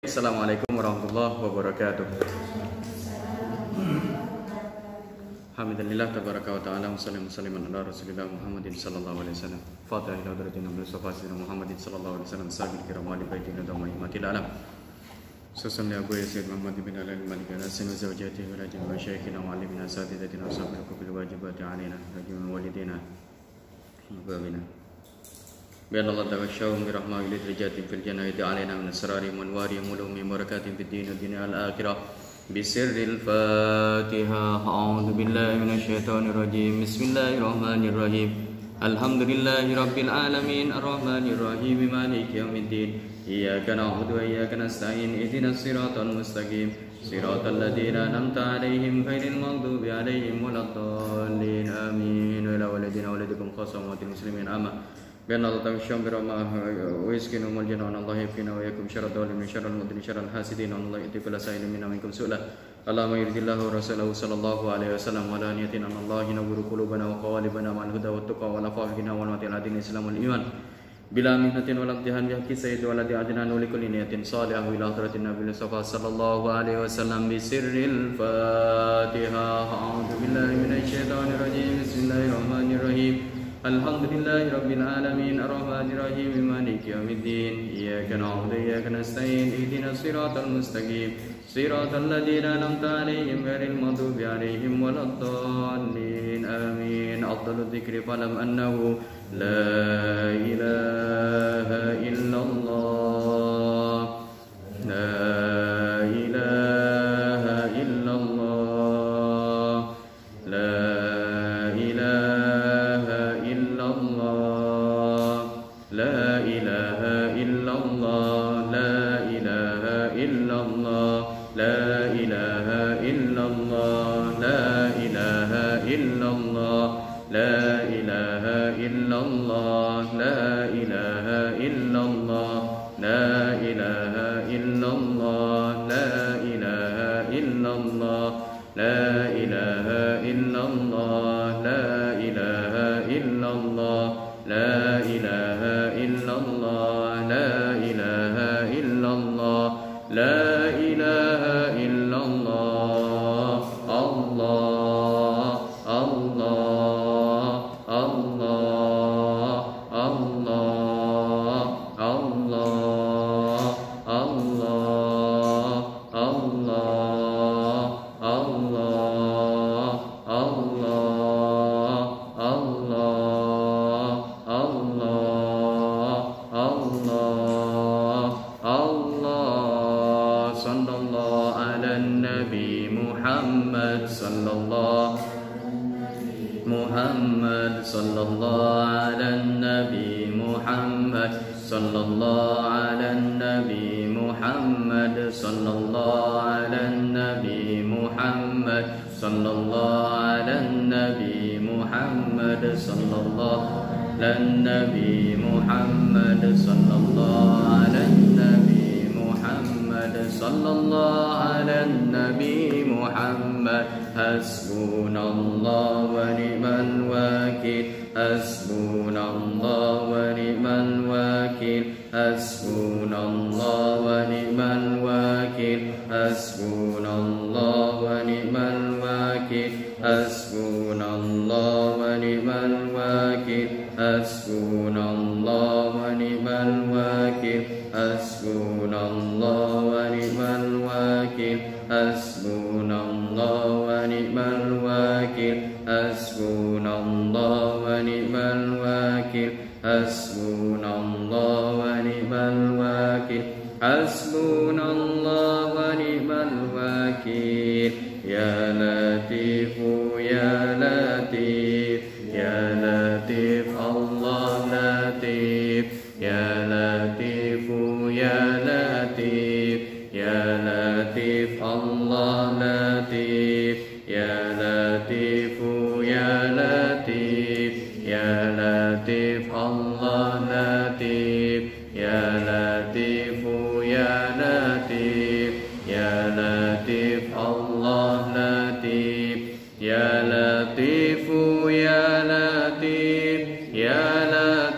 Assalamualaikum warahmatullahi wabarakatuh. Alhamdulillah tabaraka wa ta'ala wa salliman ala rasulillah Muhammadin sallallahu alaihi wasallam. Fatihah ila hadratin Nabi Mustafa Muhammadin sallallahu alaihi wasallam sahabat kiram wa ali baitin wa ummatil alam. Susun ya Abu Yazid Muhammad bin Alal Malik Al-Hasan wa zawjatihi wa rajul wa shaykhina wa alimina sadidatina wa sahabatina bil wajibati alaina rajul walidina wa bina. بأن الله تغشاهم برحمة لدرجات في الجنة علينا من أسرارهم وأنوارهم ولهم بركات في الدين والدنيا والآخرة بسر الفاتحة. أعوذ بالله من الشيطان الرجيم. بسم الله الرحمن الرحيم. الحمد لله رب العالمين الرحمن الرحيم مالك يوم الدين إياك نعبد وإياك نستعين اهدنا الصراط المستقيم صراط الذين أنعمت عليهم غير المغضوب عليهم ولا الضالين آمين. وإلى والدينا ولدكم خاصة وأمة المسلمين آمين. بأن الله تغشاهم برحمة ويسكنهم الجنة وأن الله يكفينا وإياكم شر الظالمين شر المؤمنين شر الحاسدين وأن الله يؤتي كل سائل منا منكم سؤلا. اللهم يرضي الله ورسوله صلى الله عليه وسلم وعلى نيتنا أن الله ينور قلوبنا وقوالبنا مع الهدى والتقى والعفاف بنا والموت العدل الإسلام والإيمان بلا محنة ولا امتحان بحق سيد ولد عدنان ولكل نية صالحة إلى حضرة النبي المصطفى صلى الله عليه وسلم بسر الفاتحة. أعوذ بالله من الشيطان الرجيم. بسم الله الرحمن الرحيم. الحمد لله رب العالمين الرحمن الرحيم مالك يوم الدين إياك نعبد وإياك نستعين اهدنا الصراط المستقيم صراط الذين أنعمت عليهم غير المغضوب عليهم ولا الضالين آمين. أفضل الذكر فاعلم أنه لا إله إلا الله لا إله إلا الله لا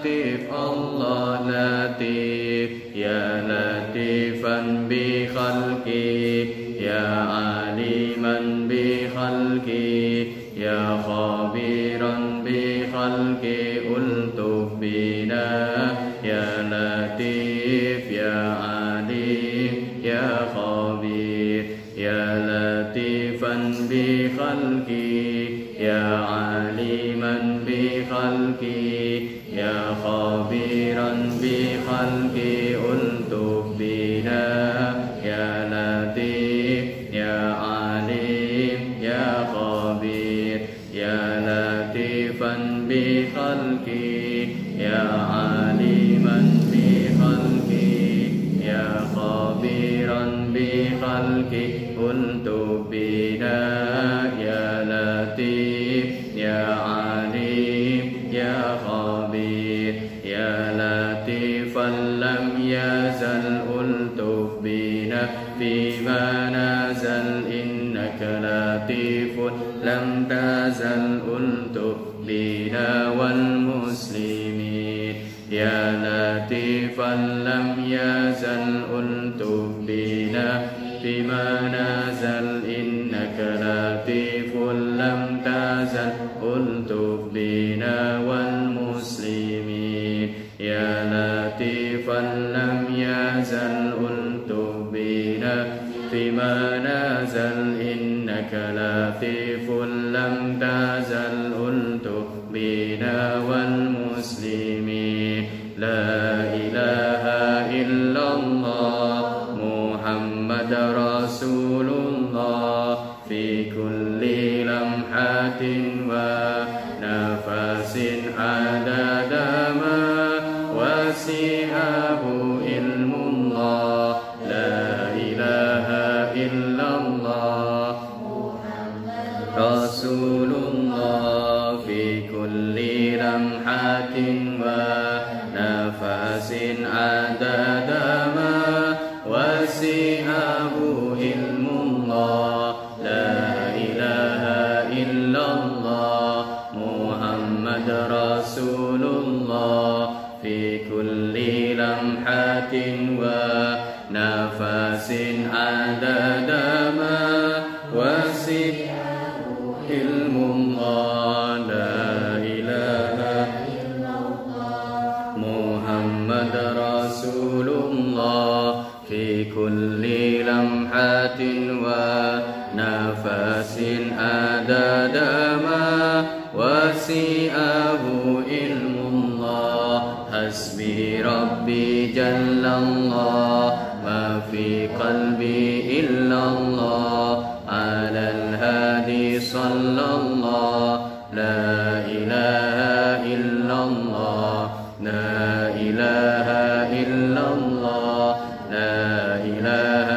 latif Allah latif ya latifan bi بخلقي يا عالما بخلقي يا خبيرا بخلقي ألطف بنا يا لطيف يا عليم يا خبير يا لطيفا بخلقي يا عالما بخلقي يا خبيرا بخلقي ألطف بنا يا لطيف يا عليم يا خبير يا لطيفا بخلقي يا عالما بخلقي يا خبيرا بخلقي ألطف بنا يا لطيف يا عليم يا خبير يا لطيفا لم يزل ألطف بنا فيما نزل إنك لطيف لم تزل ألطف بنا والمسلمين يا لطيفا لم يزل ألطف بنا فيما نزل إنك لطيف لم تزل ألطف بنا والمسلمين يا لطيفا لم يزل ألطف بنا فيما نزل إنك لطيف لم تزل ألطف بنا والمسلمين لا إله إلا الله محمد رسول الله في كل لمحة ونفس عدد ما وسعه علم الله لا إله إلا الله رسول الله في كل لمحة ونفس عدد ما وسعه علم الله لا إله إلا الله محمد رسول الله في كل لمحة ونفس عدد ما وسعه علم الله لا إله إلا الله محمد رسول الله في كل لمحة ونفس عدد ما وسعه علم الله حسبي ربي جل الله ما في قلبي إلا الله على الهادي صلى الله لا إله إلا الله لا إله إلا الله لا إله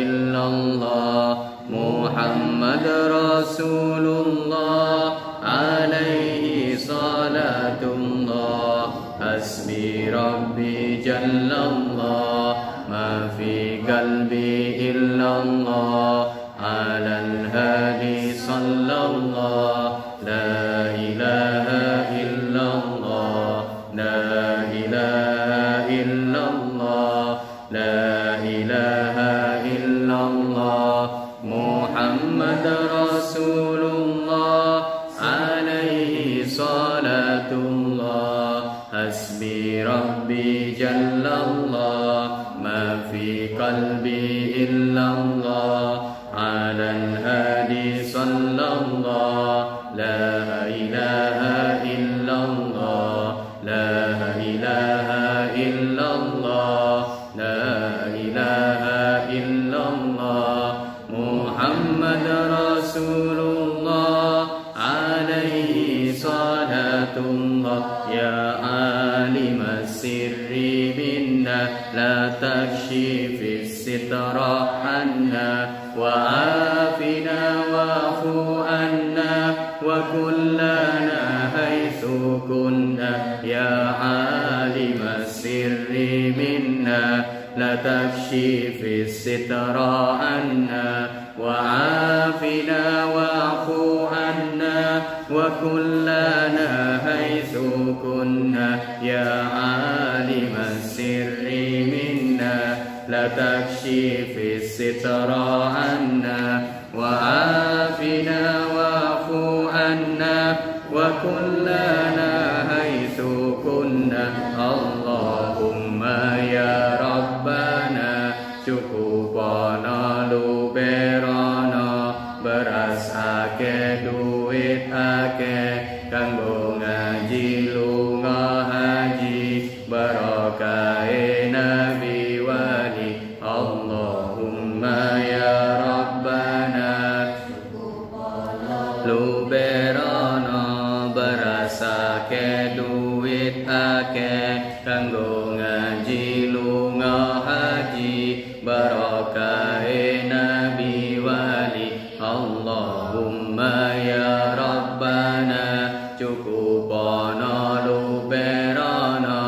إلا الله محمد رسول الله عليه صلاة الله حسبي ربي جل الله ما في قلبي إلا الله على الهادي صلى الله لا إله إلا الله لا إله إلا الله لا إله إلا الله محمد رسول الله عليه صلاة الله حسبي ربي جل الله ما في قلبي إلا الله على الهادي صلى الله لا إله إلا الله لا إله إلا الله لا إله إلا الله محمد رسول الله عليه صلاة الله يا عالم السر منا لا تكشف الستر عنا وعافنا واعف عنا وكلنا حيث كنا يا عالم السر منا لا تكشف الستر عنا وعافنا واعف عنا وكلنا حيث كنا يا عالم السر منا لا تكشف الستر عنا وعافنا واعف عنا وكلنا حيث كنا اللهم يا ربنا cukupana lu berana beras ake duit ake kanggo ngaji lunga haji barakae nabi wali Allahumma ya rabbana lu berana beras ake duit ake kanggo ngaji lunga haji barakae nabi wali Allahumma ya rabbana cukupana lu berana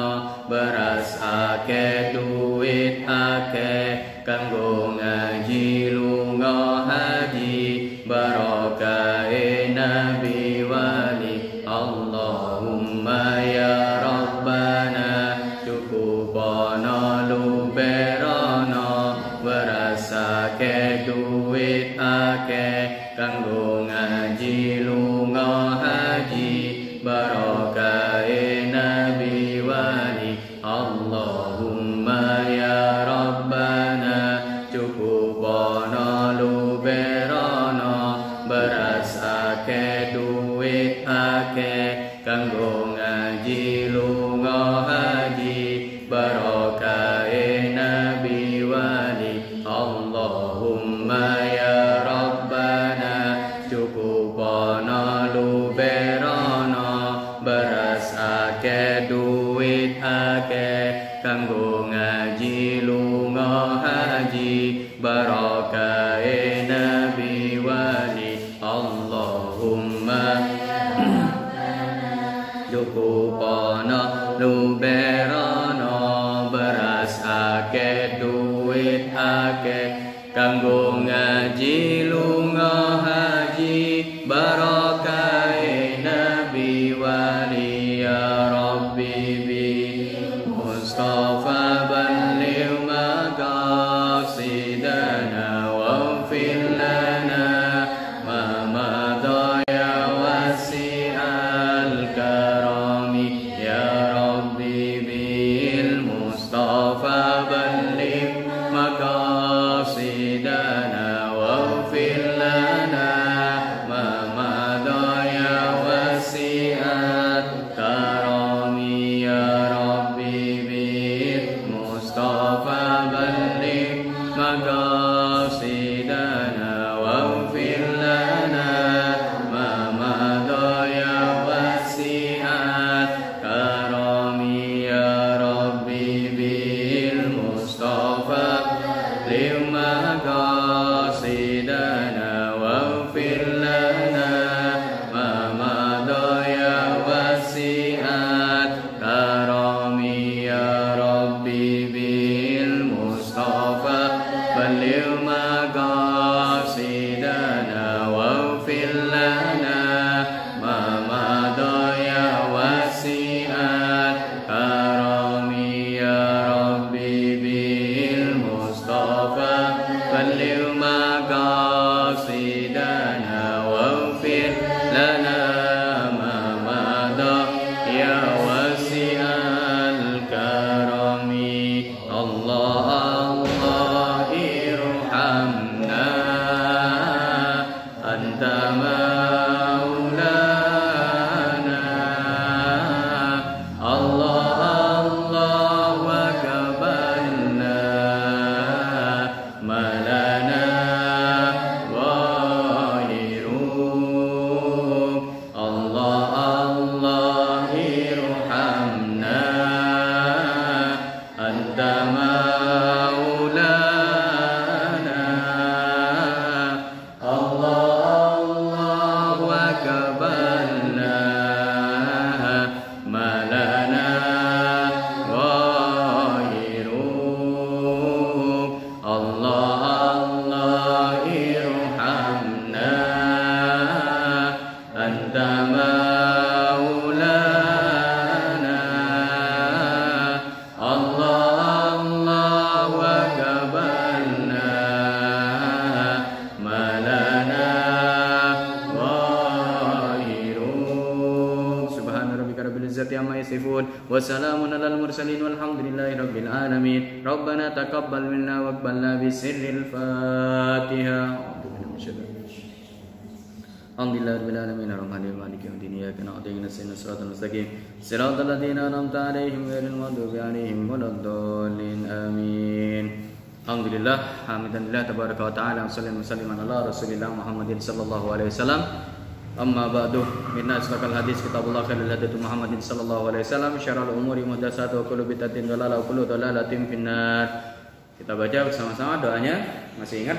beras ake duit ake kanggo ngaji lunga haji barakae nabi wali Allahumma ya rabbana cukupana lu berana beras ake duit ake kanggo ngaji lunga haji barakae nabi wali Allahumma ya rabbana cukupana lu berana beras ake duit ake kanggo ngaji lunga haji barakae nabi wali Allahumma ya rabbana cukupana lu berana beras ake duit ake kanggo ngaji lunga haji barakae nabi wali Allahumma cukupana lu berana beras ake duit ake kanggo ngaji lunga haji barakae nabi wali ya rabbi bi mustafa balligh maqasidana waghfir lana ma madha ya wasi'al karami ya rabbi bil mustafa balligh maqasidana waghfir lana ma madha ya wasi'at karami ya rabbi bil mustafa balligh maqasidana waghfir lana ma madha ya wasi'at karami ya rabbi bil mustafa lima qasidana waghfir lana ma madha ya wasi'at karami ya rabbi bil mustafa balligh maqasidana waghfir lana ma madha ya wasi'at karami ya rabbi bil mustafa balligh maqasidana waghfir lana ma madha ya wasi'al karami Allah Allah irhamna يصفون وسلام على المرسلين والحمد لله رب العالمين ربنا تقبل منا واقبلنا بسر الفاتحة الحمد لله رب العالمين الرحمن الرحيم مالك يوم الدين إياك نعبد وإياك نستعين صراط المستقيم صراط الذين أنعمت عليهم غير المغضوب عليهم ولا الضالين آمين الحمد لله حمدا لله تبارك وتعالى وصلى وسلم على رسول الله محمد صلى الله عليه وسلم أما بعد إن أصدق الحديث كتاب الله خير الهدي محمد صلى الله عليه وسلم شر الأمور محدثاتها وكل بدعة ضلالة وكل ضلالة في النار. Kita baca bersama-sama doanya. Masih ingat?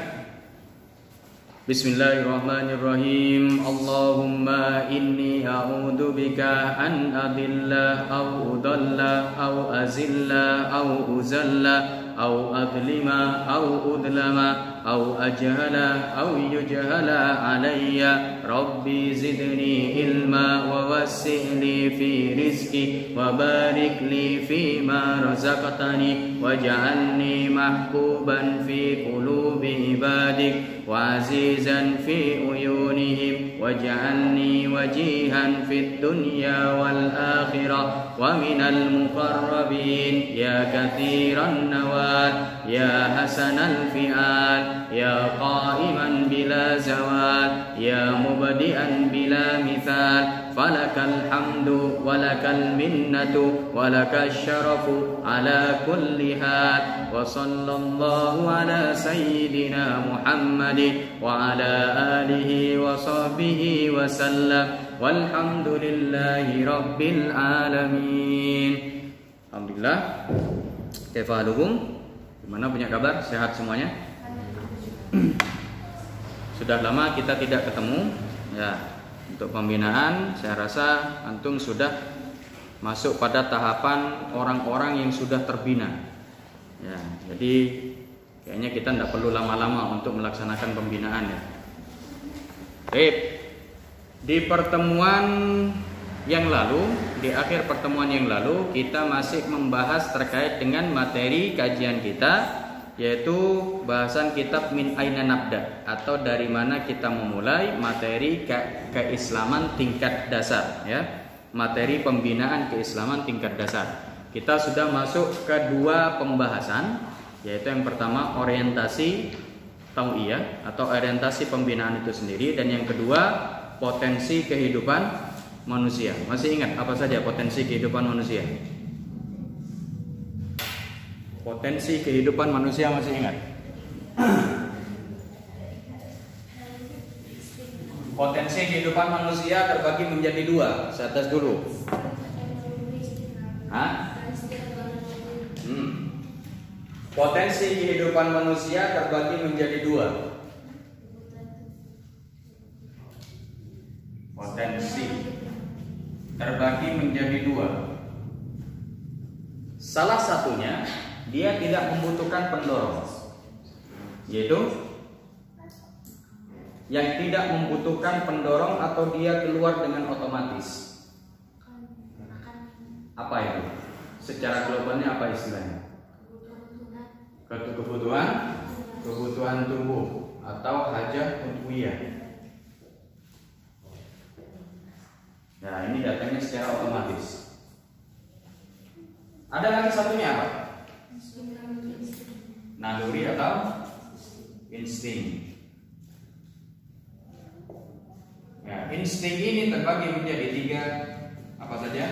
Bismillahirrahmanirrahim. Allahumma inni a'udzu bika an adilla aw udalla aw azilla aw uzalla aw adlima aw udlama aw ajhala aw yujhala alayya rabbi zidni ilma wa wassi'li fi rizqi wa barik li fi ma razaqtani waj'alni mahbuban fi qulubi ibadik wa azizan fi uyunihim waj'alni wajihan fid dunya wal akhirah wa minal muqarrabin ya katsiran nawal ya hasanal fi'al ya qa'iman bila zawal ya mubadi'an bila mithal falakal hamdu walakal minnatu walakal syarafu ala kulli hal wa sallallahu ala sayyidina Muhammadin wa ala alihi wa sahbihi wa sallam walhamdulillahi rabbil alamin. Alhamdulillah. Kaifa halukum? Gimana, punya kabar? Sehat semuanya? Sudah lama kita tidak ketemu ya. Untuk pembinaan saya rasa antum sudah masuk pada tahapan orang-orang yang sudah terbina ya. Jadi kayaknya kita tidak perlu lama-lama untuk melaksanakan pembinaan ya. Baik. Di pertemuan yang lalu, di akhir pertemuan yang lalu kita masih membahas terkait dengan materi kajian kita, yaitu bahasan kitab Min Aina Nabda, atau dari mana kita memulai materi keislaman tingkat dasar ya. Materi pembinaan keislaman tingkat dasar. Kita sudah masuk ke dua pembahasan, yaitu yang pertama orientasi tau'iyah atau orientasi pembinaan itu sendiri, dan yang kedua potensi kehidupan manusia. Masih ingat apa saja potensi kehidupan manusia? Potensi kehidupan manusia masih ingat? Potensi kehidupan manusia terbagi menjadi dua. Saya tes dulu. Potensi kehidupan manusia terbagi menjadi dua. Potensi terbagi menjadi dua. Salah satunya dia tidak membutuhkan pendorong, yaitu yang tidak membutuhkan pendorong atau dia keluar dengan otomatis. Apa itu? Secara globalnya apa istilahnya? Kebutuhan tubuh atau hajat unwiyah. Nah, ini datangnya secara otomatis. Ada lagi satunya apa? Naluri atau insting. Ya, insting ini terbagi menjadi tiga. Apa saja?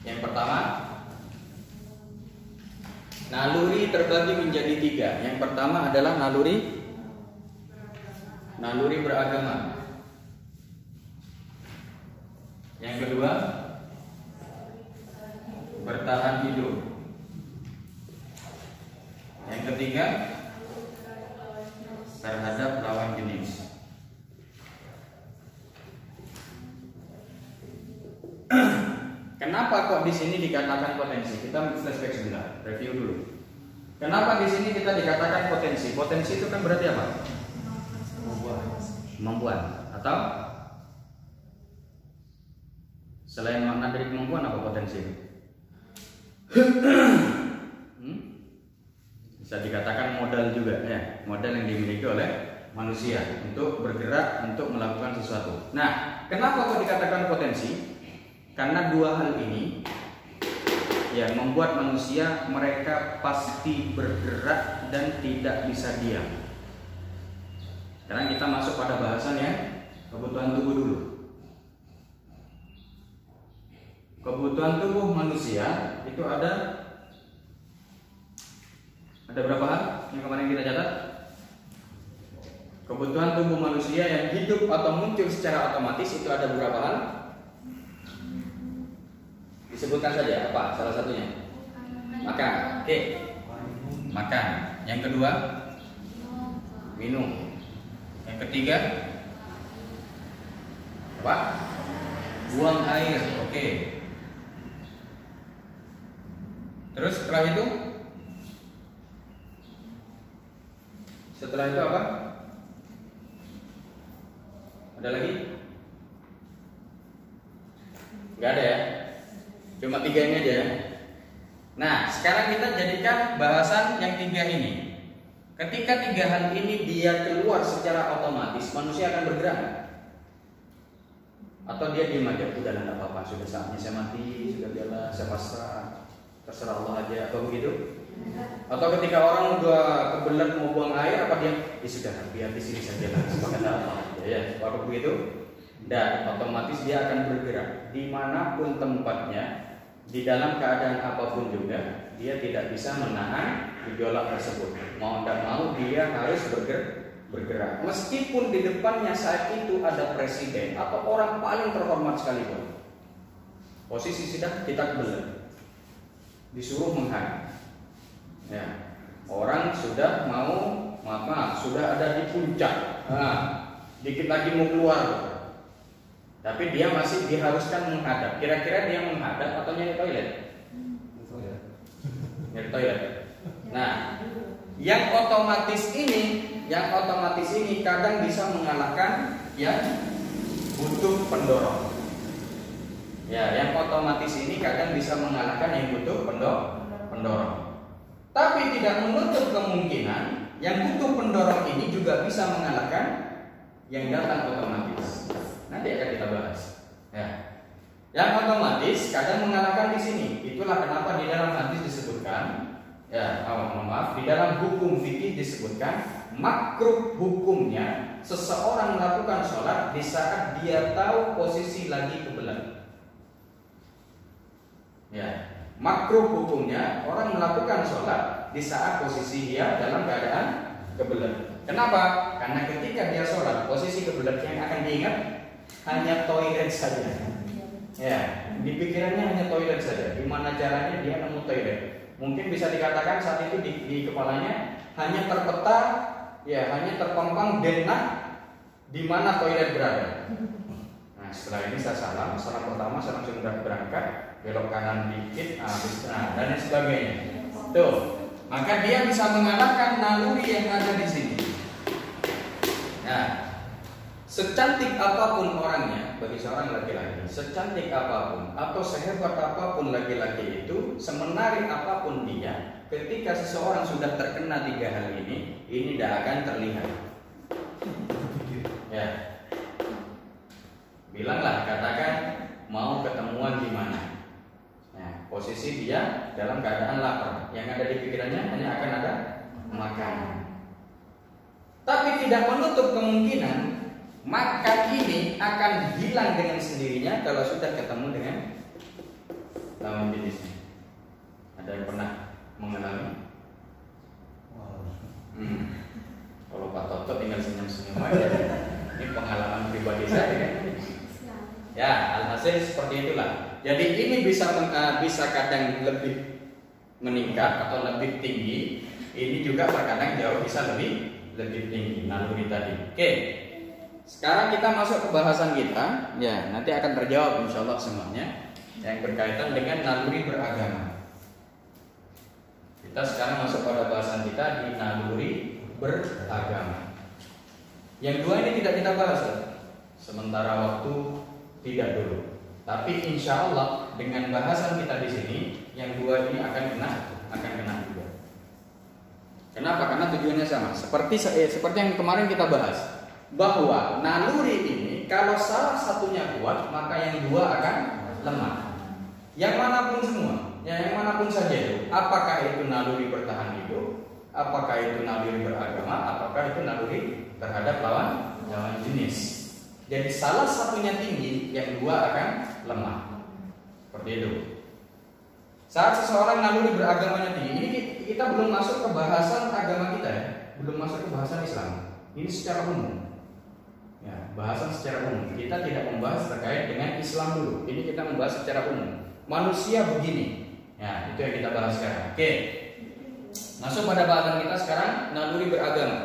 Yang pertama, naluri terbagi menjadi tiga. Yang pertama adalah naluri beragama. Yang kedua, bertahan hidup. Yang ketiga, terhadap lawan jenis. Kenapa kok di sini dikatakan potensi? Kita flashback sebentar, review dulu. Kenapa di sini kita dikatakan potensi? Potensi itu kan berarti apa? Kemampuan. Atau selain makna dari kemampuan, apa potensi? Bisa dikatakan modal juga ya, modal yang dimiliki oleh manusia untuk bergerak, untuk melakukan sesuatu. Nah, kenapa kok dikatakan potensi? Karena dua hal ini yang membuat manusia mereka pasti bergerak dan tidak bisa diam. Sekarang kita masuk pada bahasannya kebutuhan tubuh dulu. Kebutuhan tubuh manusia itu ada berapa hal yang kemarin kita catat? Kebutuhan tubuh manusia yang hidup atau muncul secara otomatis itu ada beberapa hal? Disebutkan saja apa salah satunya? Makan. Oke. Makan. Yang kedua? Minum. Yang ketiga? Apa? Buang air. Oke. Terus setelah itu? Setelah itu apa? Ada lagi? Gak ada ya? Cuma tiga ini aja ya. Nah, sekarang kita jadikan bahasan yang tiga ini. Ketika tiga hal ini dia keluar secara otomatis, manusia akan bergerak. Atau dia diam aja, udah tidak apa-apa, sudah saatnya saya mati, sudah biarlah saya pasrah, terserah Allah aja, atau begitu? Atau ketika orang udah kebelet mau buang air, apa dia? Ya sudah, biar di sini saja lah, sepakat apa? Ya, apa begitu? Dan otomatis dia akan bergerak dimanapun tempatnya. Di dalam keadaan apapun juga, dia tidak bisa menahan gejolak tersebut. Mau tidak mau dia harus bergerak. Meskipun di depannya saat itu ada presiden atau orang paling terhormat sekalipun, posisi sudah kita kebelet, disuruh menghadap. Ya, orang sudah mau sudah ada di puncak, dikit lagi mau keluar. Tapi dia masih diharuskan menghadap. Kira-kira dia menghadap atau nyari toilet? Nyari toilet. Nah, yang otomatis ini kadang bisa mengalahkan yang butuh pendorong. Ya, yang otomatis ini kadang bisa mengalahkan yang butuh pendorong. Tapi tidak menutup kemungkinan yang butuh pendorong ini juga bisa mengalahkan yang datang otomatis. Nanti akan kita bahas. Ya. Yang otomatis kadang mengalahkan di sini. Itulah kenapa di dalam hadis disebutkan, di dalam hukum fikih disebutkan makruh hukumnya seseorang melakukan sholat di saat dia tahu posisi lagi kebelet. Ya, makruh hukumnya orang melakukan sholat di saat posisi dia dalam keadaan kebelet. Kenapa? Karena ketika dia sholat, posisi kebelet yang akan diingat hanya toilet saja. Ya, di pikirannya hanya toilet saja. Gimana caranya dia nemu toilet? Mungkin bisa dikatakan saat itu di kepalanya hanya terpeta, ya hanya terpampang denah di mana toilet berada. Nah, setelah ini saya salam pertama saya langsung berangkat, belok kanan dikit, dan lain sebagainya. Tuh, maka dia bisa mengalahkan naluri yang ada di sini. Nah, secantik apapun orangnya, bagi seorang laki-laki, secantik apapun atau sehebat apapun laki-laki itu, semenarik apapun dia, ketika seseorang sudah terkena tiga hal ini tidak akan terlihat. Ya, bilanglah, katakan mau ketemuan di mana. Nah, posisi dia dalam keadaan lapar, yang ada di pikirannya hanya akan ada makanan. Tapi tidak menutup kemungkinan makan ini akan hilang dengan sendirinya kalau sudah ketemu dengan lawan jenisnya. Ada yang pernah mengalami? Kalau Pak Toto tinggal senyum-senyum aja. Ini pengalaman pribadi saya kan. Ya, alhasil seperti itulah. Jadi ini bisa kadang lebih meningkat atau lebih tinggi. Ini juga terkadang jauh bisa lebih tinggi naluri tadi. Oke. Sekarang kita masuk ke bahasan kita. Ya, nanti akan terjawab insyaallah semuanya yang berkaitan dengan naluri beragama. Kita sekarang masuk pada bahasan kita di naluri beragama. Yang dua ini tidak kita bahas, sementara waktu tidak dulu. Tapi insya Allah dengan bahasan kita di sini, yang dua ini akan kena juga. Kenapa? Karena tujuannya sama. Seperti yang kemarin kita bahas, bahwa naluri ini kalau salah satunya kuat, maka yang dua akan lemah. Yang manapun semua, yang manapun saja itu, apakah itu naluri bertahan hidup, apakah itu naluri beragama, apakah itu naluri terhadap lawan jenis. Jadi salah satunya tinggi, yang dua akan lemah. Seperti itu. Saat seseorang naluri beragamanya tinggi, ini kita belum masuk ke bahasan agama kita ya, belum masuk ke bahasan Islam. Ini secara umum. Ya, bahasan secara umum. Kita tidak membahas terkait dengan Islam dulu. Ini kita membahas secara umum. Manusia begini. Ya, itu yang kita bahas sekarang. Oke. Masuk pada bahasan kita sekarang, naluri beragama.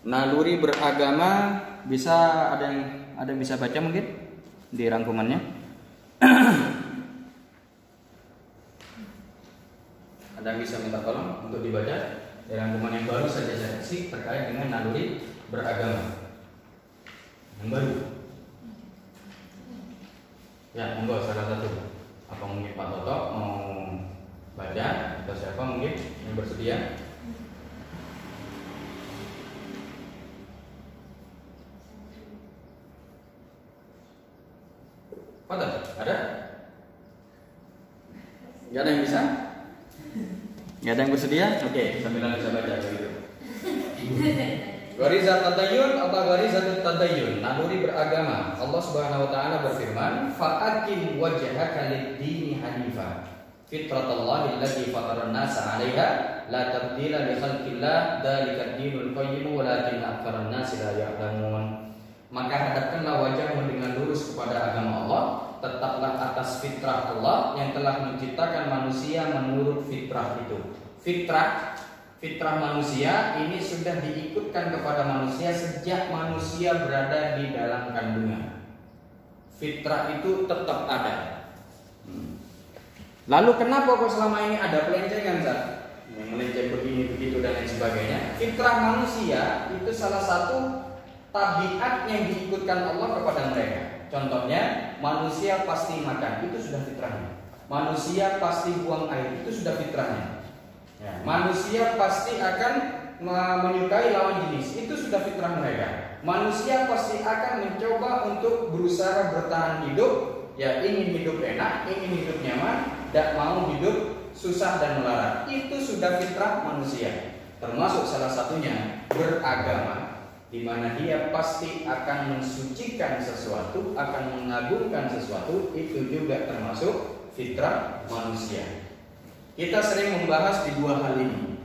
Naluri beragama bisa ada yang bisa baca mungkin di rangkumannya. Ada yang bisa minta tolong untuk dibaca di rangkuman yang baru saja saya kasih terkait dengan naluri beragama yang baru. Ya, monggo salah satu. Apa mungkin Pak Toto mau baca atau siapa mungkin yang bersedia? Ada? Gak ada yang bisa? Gak ada yang bersedia? Oke, sambil bisa baca begitu. Gharizat tadayun atau gharizat tadayun, naluri beragama. Allah Subhanahu wa taala berfirman, "Fa'aqim wajhaka lid-dini hanifa, fitratallahi allati fatara an-nasa 'alaiha, la tabdila li khalqillah, dzalikad dinul qayyim walakin aktsaran nasi la ya'lamun." Maka hadapkanlah wajahmu dengan lurus kepada agama Allah, tetaplah atas fitrah Allah yang telah menciptakan manusia menurut fitrah itu. Fitrah manusia ini sudah diikutkan kepada manusia sejak manusia berada di dalam kandungan. Fitrah itu tetap ada. Lalu kenapa kok selama ini ada pelencengan, Zat? Melenceng begini begitu dan lain sebagainya. Fitrah manusia itu salah satu tabiat yang diikutkan Allah kepada mereka. Contohnya, manusia pasti makan, itu sudah fitrahnya. Manusia pasti buang air, itu sudah fitrahnya. Ya, manusia pasti akan menyukai lawan jenis, itu sudah fitrah mereka. Manusia pasti akan mencoba untuk berusaha bertahan hidup, ya ingin hidup enak, ingin hidup nyaman, tidak mau hidup susah dan melarat. Itu sudah fitrah manusia. Termasuk salah satunya beragama, di mana dia pasti akan mensucikan sesuatu, akan mengagungkan sesuatu, itu juga termasuk fitrah manusia. Kita sering membahas di dua hal ini,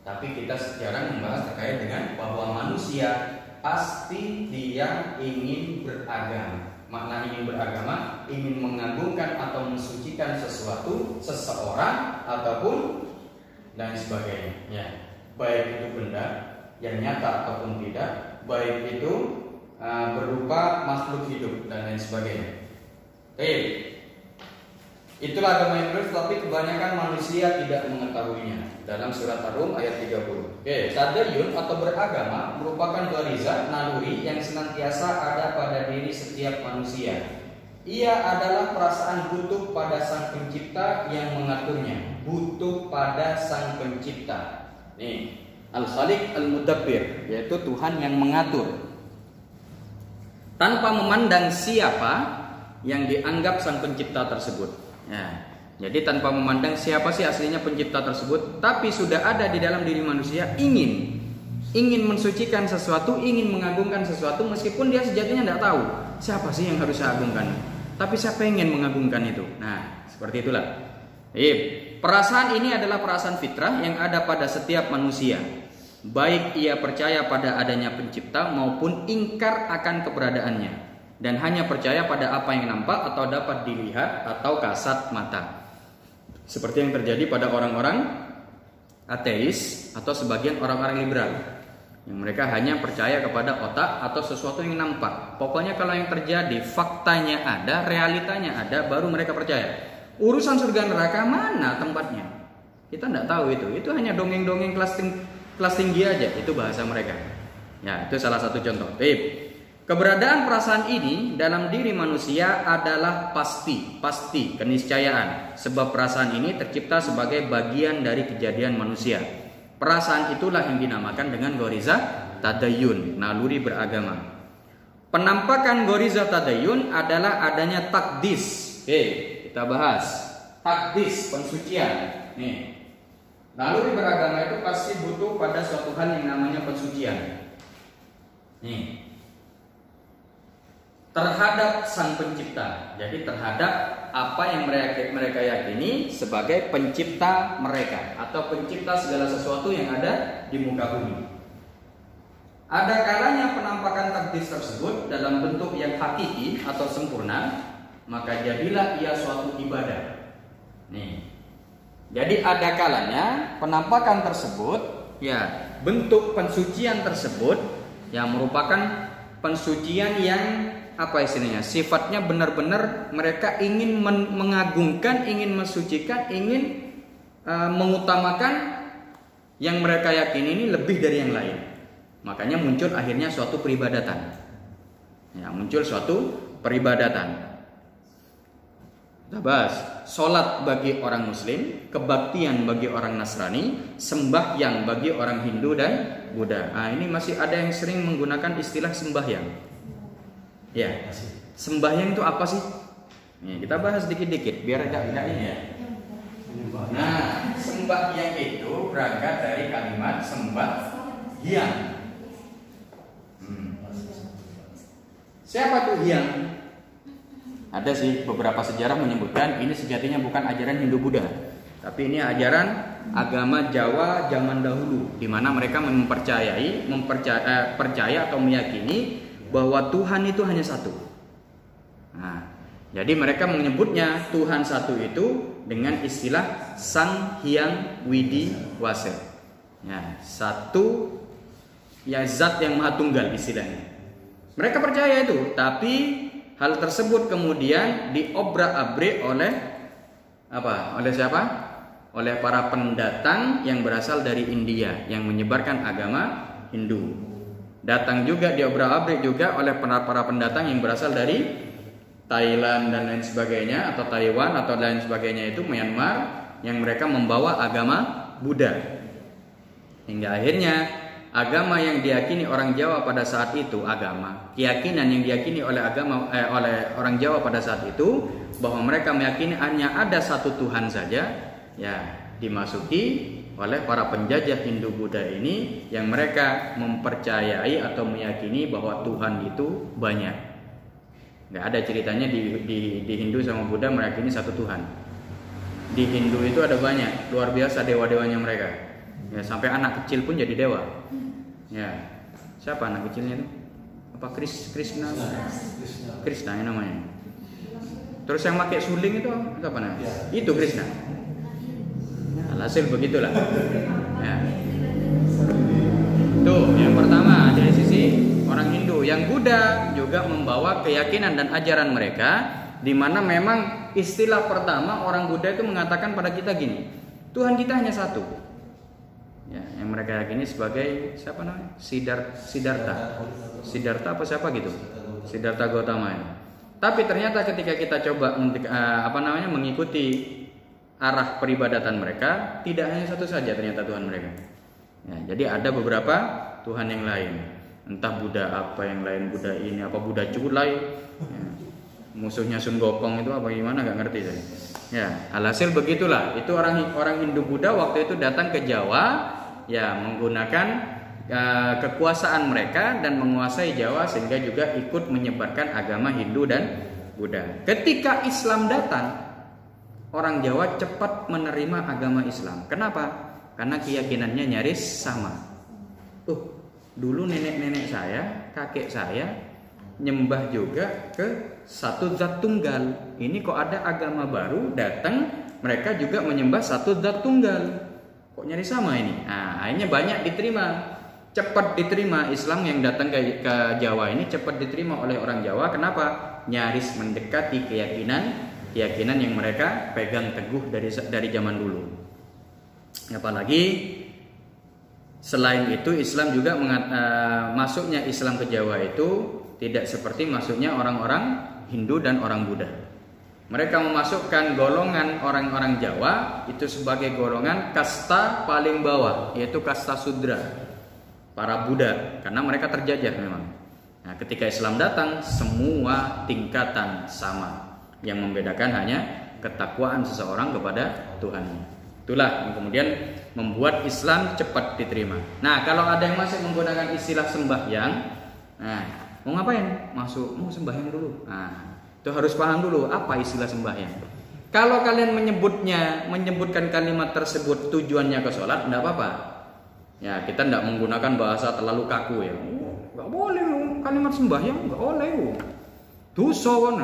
tapi kita jarang membahas terkait dengan bahwa manusia pasti dia ingin beragama. Makna ingin beragama, ingin mengagungkan atau mensucikan sesuatu, seseorang, ataupun dan sebagainya. Ya, baik itu benda yang nyata ataupun tidak, baik itu berupa makhluk hidup dan lain sebagainya. Itulah agama yang lurus, tapi kebanyakan manusia tidak mengetahuinya. Dalam surat Ar-Rum ayat 30. Tadayun atau beragama merupakan gharizah naluri yang senantiasa ada pada diri setiap manusia. Ia adalah perasaan butuh pada Sang Pencipta yang mengaturnya. Butuh pada Sang Pencipta. Nih, Al-Khaliq Al-Mudabbir, yaitu Tuhan yang mengatur. Tanpa memandang siapa yang dianggap Sang Pencipta tersebut. Ya, jadi tanpa memandang siapa sih aslinya pencipta tersebut, tapi sudah ada di dalam diri manusia ingin mensucikan sesuatu, ingin mengagungkan sesuatu, meskipun dia sejatinya tidak tahu siapa sih yang harus saya agungkan, tapi saya pengen mengagungkan itu. Nah, seperti itulah. Perasaan ini adalah perasaan fitrah yang ada pada setiap manusia, baik ia percaya pada adanya pencipta maupun ingkar akan keberadaannya, dan hanya percaya pada apa yang nampak atau dapat dilihat atau kasat mata. Seperti yang terjadi pada orang-orang ateis atau sebagian orang-orang liberal, yang mereka hanya percaya kepada otak atau sesuatu yang nampak. Pokoknya kalau yang terjadi, faktanya ada, realitanya ada, baru mereka percaya. Urusan surga neraka mana tempatnya? Kita tidak tahu itu. Itu hanya dongeng-dongeng kelas tinggi aja. Itu bahasa mereka. Ya, itu salah satu contoh. Keberadaan perasaan ini dalam diri manusia adalah pasti keniscayaan, sebab perasaan ini tercipta sebagai bagian dari kejadian manusia. Perasaan itulah yang dinamakan dengan gharizah tadayun, naluri beragama. Penampakan goriza tadayun adalah adanya takdis. Oke, kita bahas takdis, pensucian. Nih. Lalu beragama itu pasti butuh pada suatu hal yang namanya pensucian. Nih. Terhadap Sang Pencipta. Jadi terhadap apa yang mereka yakini sebagai pencipta mereka atau pencipta segala sesuatu yang ada di muka bumi. Ada kalanya penampakan takdis tersebut dalam bentuk yang hakiki atau sempurna, maka jadilah ia suatu ibadah. Nih. Jadi ada kalanya penampakan tersebut, ya, bentuk pensucian tersebut yang merupakan pensucian yang apa istilahnya? Sifatnya benar-benar mereka ingin mengagungkan, ingin mensucikan, ingin mengutamakan yang mereka yakini ini lebih dari yang lain. Makanya muncul akhirnya suatu peribadatan. Ya, muncul suatu peribadatan. Kita bahas sholat bagi orang Muslim, kebaktian bagi orang Nasrani, sembahyang bagi orang Hindu dan Buddha. Nah, ini masih ada yang sering menggunakan istilah sembahyang. Ya, sembahyang itu apa sih? Nih, kita bahas dikit-dikit biar agak ini ya. Nah, sembahyang itu berangkat dari kalimat sembahyang. Siapa tuh hyang? Ada sih beberapa sejarah menyebutkan ini sejatinya bukan ajaran Hindu Buddha, tapi ini ajaran agama Jawa zaman dahulu, di mana mereka percaya atau meyakini bahwa Tuhan itu hanya satu. Nah, jadi mereka menyebutnya Tuhan satu itu dengan istilah Sang Hyang Widi Wase. Ya, satu, ya, zat yang maha tunggal istilahnya. Mereka percaya itu, tapi hal tersebut kemudian diobrak-abrik oleh apa? Oleh siapa? Oleh para pendatang yang berasal dari India yang menyebarkan agama Hindu. Datang juga diobrak-abrik juga oleh para pendatang yang berasal dari Thailand dan lain sebagainya, atau Taiwan atau lain sebagainya, itu Myanmar, yang mereka membawa agama Buddha. Hingga akhirnya agama yang diyakini orang Jawa pada saat itu, keyakinan yang diyakini oleh oleh orang Jawa pada saat itu, bahwa mereka meyakini hanya ada satu Tuhan saja, ya, dimasuki oleh para penjajah Hindu Buddha ini, yang mereka mempercayai atau meyakini bahwa Tuhan itu banyak. Nggak ada ceritanya di Hindu sama Buddha meyakini satu Tuhan. Di Hindu itu ada banyak, luar biasa dewa-dewanya mereka. Ya, sampai anak kecil pun jadi dewa. Ya, siapa anak kecilnya itu? Apa Krishna? Krishna yang namanya. Terus yang pakai suling itu apa namanya? Itu Krishna. Hasil begitulah. Ya. Tuh, yang pertama dari sisi orang Hindu. Yang Buddha juga membawa keyakinan dan ajaran mereka, di mana memang istilah pertama orang Buddha itu mengatakan pada kita gini, Tuhan kita hanya satu. Ya, yang mereka yakini sebagai siapa namanya? Siddhartha apa siapa gitu? Siddhartha Gautama. Ya. Tapi ternyata ketika kita coba mengikuti arah peribadatan mereka, tidak hanya satu saja ternyata Tuhan mereka. Ya, jadi ada beberapa Tuhan yang lain. Entah Buddha apa yang lain, Buddha ini apa, Buddha Culai. Ya. Musuhnya Sun Gokong itu apa gimana nggak ngerti saya. Ya, alhasil begitulah. Itu orang Hindu Buddha waktu itu datang ke Jawa, ya, menggunakan kekuasaan mereka dan menguasai Jawa, sehingga juga ikut menyebarkan agama Hindu dan Buddha. Ketika Islam datang, orang Jawa cepat menerima agama Islam. Kenapa? Karena keyakinannya nyaris sama. Dulu nenek-nenek saya, kakek saya nyembah juga ke satu zat tunggal. Ini kok ada agama baru datang, mereka juga menyembah satu zat tunggal. Kok nyaris sama ini? Nah, akhirnya banyak diterima. Cepat diterima Islam yang datang ke Jawa ini, cepat diterima oleh orang Jawa. Kenapa? Nyaris mendekati keyakinan yang mereka pegang teguh dari zaman dulu. Apalagi selain itu Islam juga masuknya Islam ke Jawa itu tidak seperti masuknya orang-orang Hindu dan orang Buddha. Mereka memasukkan golongan orang-orang Jawa itu sebagai golongan kasta paling bawah, yaitu kasta Sudra, para Buddha, karena mereka terjajah memang. Nah, ketika Islam datang, semua tingkatan sama. Yang membedakan hanya ketakwaan seseorang kepada Tuhannya. Itulah yang kemudian membuat Islam cepat diterima. Nah, kalau ada yang masih menggunakan istilah sembahyang, nah, mau ngapain? Mau sembahyang dulu. Nah, itu harus paham dulu apa istilah sembahyang. Kalau kalian menyebutkan kalimat tersebut tujuannya ke sholat, tidak apa-apa. Ya, kita tidak menggunakan bahasa terlalu kaku ya. Nggak boleh kalimat sembahyang, nggak boleh. Dosa kan,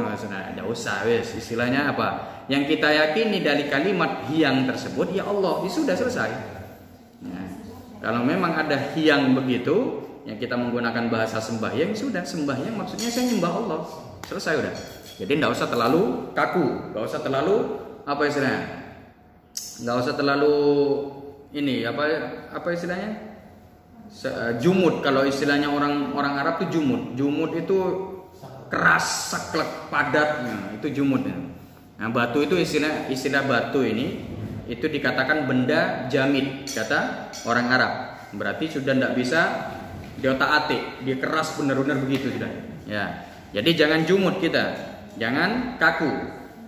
tidak usah wes. Istilahnya apa? Yang kita yakini dari kalimat hiyang tersebut, ya Allah, ya sudah selesai. Nah, kalau memang ada hiyang begitu, yang kita menggunakan bahasa sembahyang, sudah sembahyang maksudnya saya nyembah Allah, selesai udah. Jadi tidak usah terlalu kaku, nggak usah terlalu apa istilahnya, nggak usah terlalu ini apa istilahnya, jumud. Kalau istilahnya orang Arab itu jumud itu keras, saklek, padatnya, itu jumudnya. Nah, batu itu istilah batu ini itu dikatakan benda jamid kata orang Arab. Berarti sudah tidak bisa diotak-atik, dia keras benar-benar begitu sudah. Ya. Jadi jangan jumud kita, jangan kaku.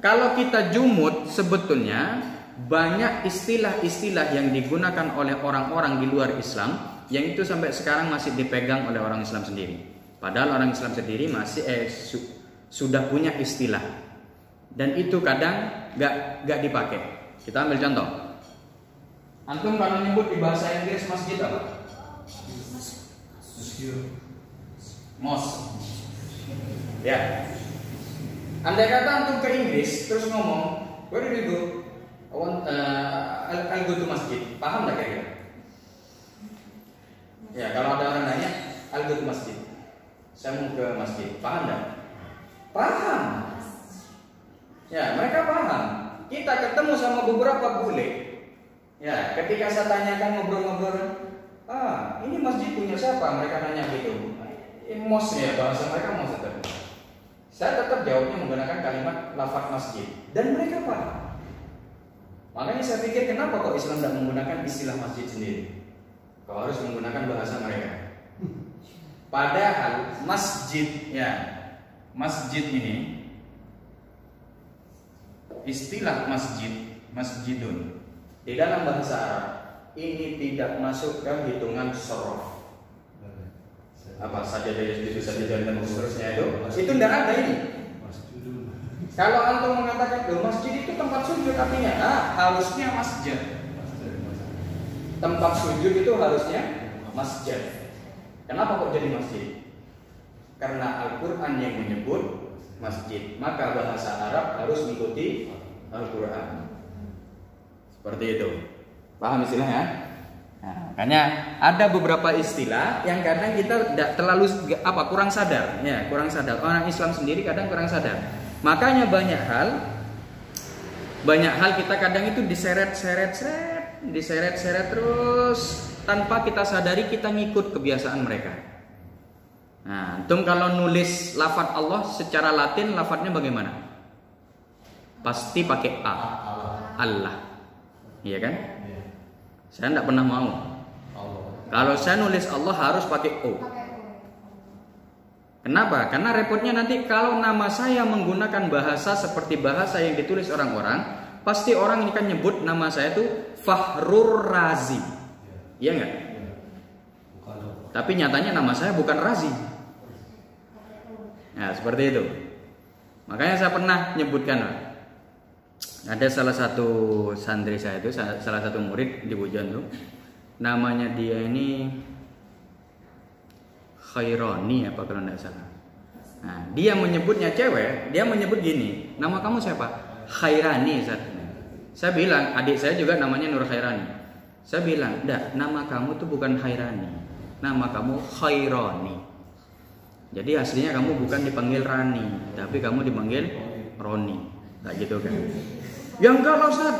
Kalau kita jumud sebetulnya banyak istilah-istilah yang digunakan oleh orang-orang di luar Islam yang itu sampai sekarang masih dipegang oleh orang Islam sendiri. Padahal orang Islam sendiri masih sudah punya istilah dan itu kadang nggak dipakai. Kita ambil contoh. Antum kalau nyebut di bahasa Inggris masjid apa? Mosque. Ya. Andai kata antum ke Inggris terus ngomong, where do you go? I'll go to masjid. Paham nggak kira-kira? Ya, kalau ada orang nanya, I'll go to masjid. Saya mau ke masjid, paham nggak? Paham. Ya, mereka paham. Kita ketemu sama beberapa bule. Ya, ketika saya tanyakan ngobrol-ngobrol, ini masjid punya siapa? Mereka nanya gitu. Mos ya, bahasa mereka mos itu. Saya tetap jawabnya menggunakan kalimat lafaz masjid dan mereka paham. Makanya saya pikir kenapa kok Islam tidak menggunakan istilah masjid sendiri? Kau harus menggunakan bahasa mereka. Padahal masjid ini istilah masjidun di dalam bahasa Arab ini tidak masuk ke hitungan sorof. Apa saja dari dan seterusnya itu tidak ada ini. Kalau antum mengatakan masjid itu tempat sujud artinya, harusnya masjid. Tempat sujud itu harusnya masjid. Kenapa kok jadi masjid? Karena Al-Quran yang menyebut masjid, maka bahasa Arab harus mengikuti Al-Quran. Seperti itu. Paham istilahnya? Nah, makanya ada beberapa istilah yang kadang kita tidak terlalu kurang sadar. Ya, kurang sadar. Orang Islam sendiri kadang kurang sadar. Makanya banyak hal kita kadang itu diseret-seret terus tanpa kita sadari kita ngikut kebiasaan mereka. Nah, antum kalau nulis lafaz Allah secara Latin lafaznya bagaimana? Pasti pakai A. Allah. Iya kan? Saya tidak pernah mau. Kalau saya nulis Allah harus pakai O. Kenapa? Karena repotnya nanti kalau nama saya menggunakan bahasa seperti bahasa yang ditulis orang-orang, pasti orang ini kan nyebut nama saya itu Fahrur Razi. Iya enggak? Tapi nyatanya nama saya bukan Razi. Nah, seperti itu. Makanya saya pernah nyebutkan, ada salah satu santri saya itu, salah satu murid di Bujon tuh, namanya dia ini Khairani apa kalau tidak salah. Nah, dia menyebutnya cewek, dia menyebut gini, nama kamu siapa? Khairani. Saya bilang, adik saya juga namanya Nur Khairani. Saya bilang, enggak, nama kamu tuh bukan Khairani, nama kamu Khairani. Jadi aslinya kamu bukan dipanggil Rani, tapi kamu dipanggil Roni. Kayak gitu kan? Yang enggak lah Ustaz.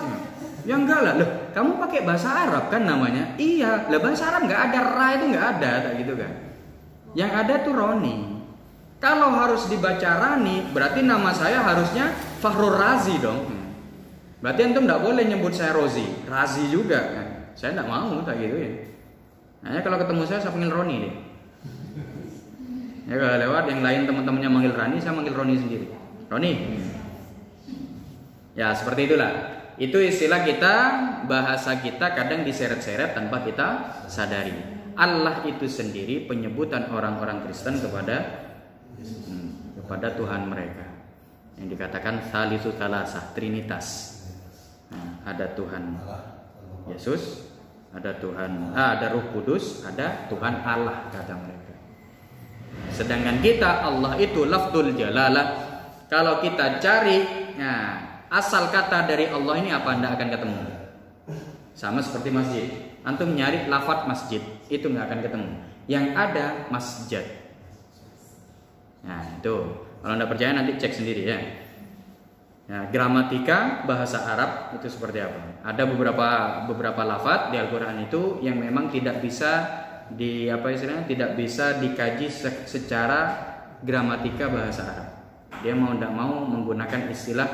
Yang enggak lah. Loh, kamu pakai bahasa Arab kan namanya? Iya, lah bahasa Arab enggak ada ra itu enggak ada, kayak gitu kan? Yang ada tuh Roni. Kalau harus dibaca Rani, berarti nama saya harusnya Fahrur Razi dong. Berarti antum enggak boleh nyebut saya Rozi, Razi juga kan? Saya enggak mau kayak gitu ya. Hanya kalau ketemu saya panggil Roni deh. Ya kalau lewat yang lain teman-temannya manggil Rani, saya manggil Roni sendiri. Roni. Ya seperti itulah. Itu istilah kita, bahasa kita kadang diseret-seret tanpa kita sadari. Allah itu sendiri penyebutan orang-orang Kristen kepada Tuhan mereka, yang dikatakan Salisu Salasah, Trinitas. Nah, ada Tuhan Yesus, ada Tuhan, ada Roh Kudus, ada Tuhan Allah, kata mereka. Sedangkan kita, Allah itu lafdzul jalalah. Kalau kita cari, nah, asal kata dari Allah ini apa, anda akan ketemu. Sama seperti masjid. Antum nyari lafadz masjid, itu nggak akan ketemu. Yang ada masjid. Nah itu, kalau anda percaya nanti cek sendiri ya. Nah, gramatika bahasa Arab itu seperti apa? Ada beberapa lafadz di Al-Quran itu yang memang tidak bisa tidak bisa dikaji secara gramatika bahasa Arab. Dia mau tidak mau menggunakan istilah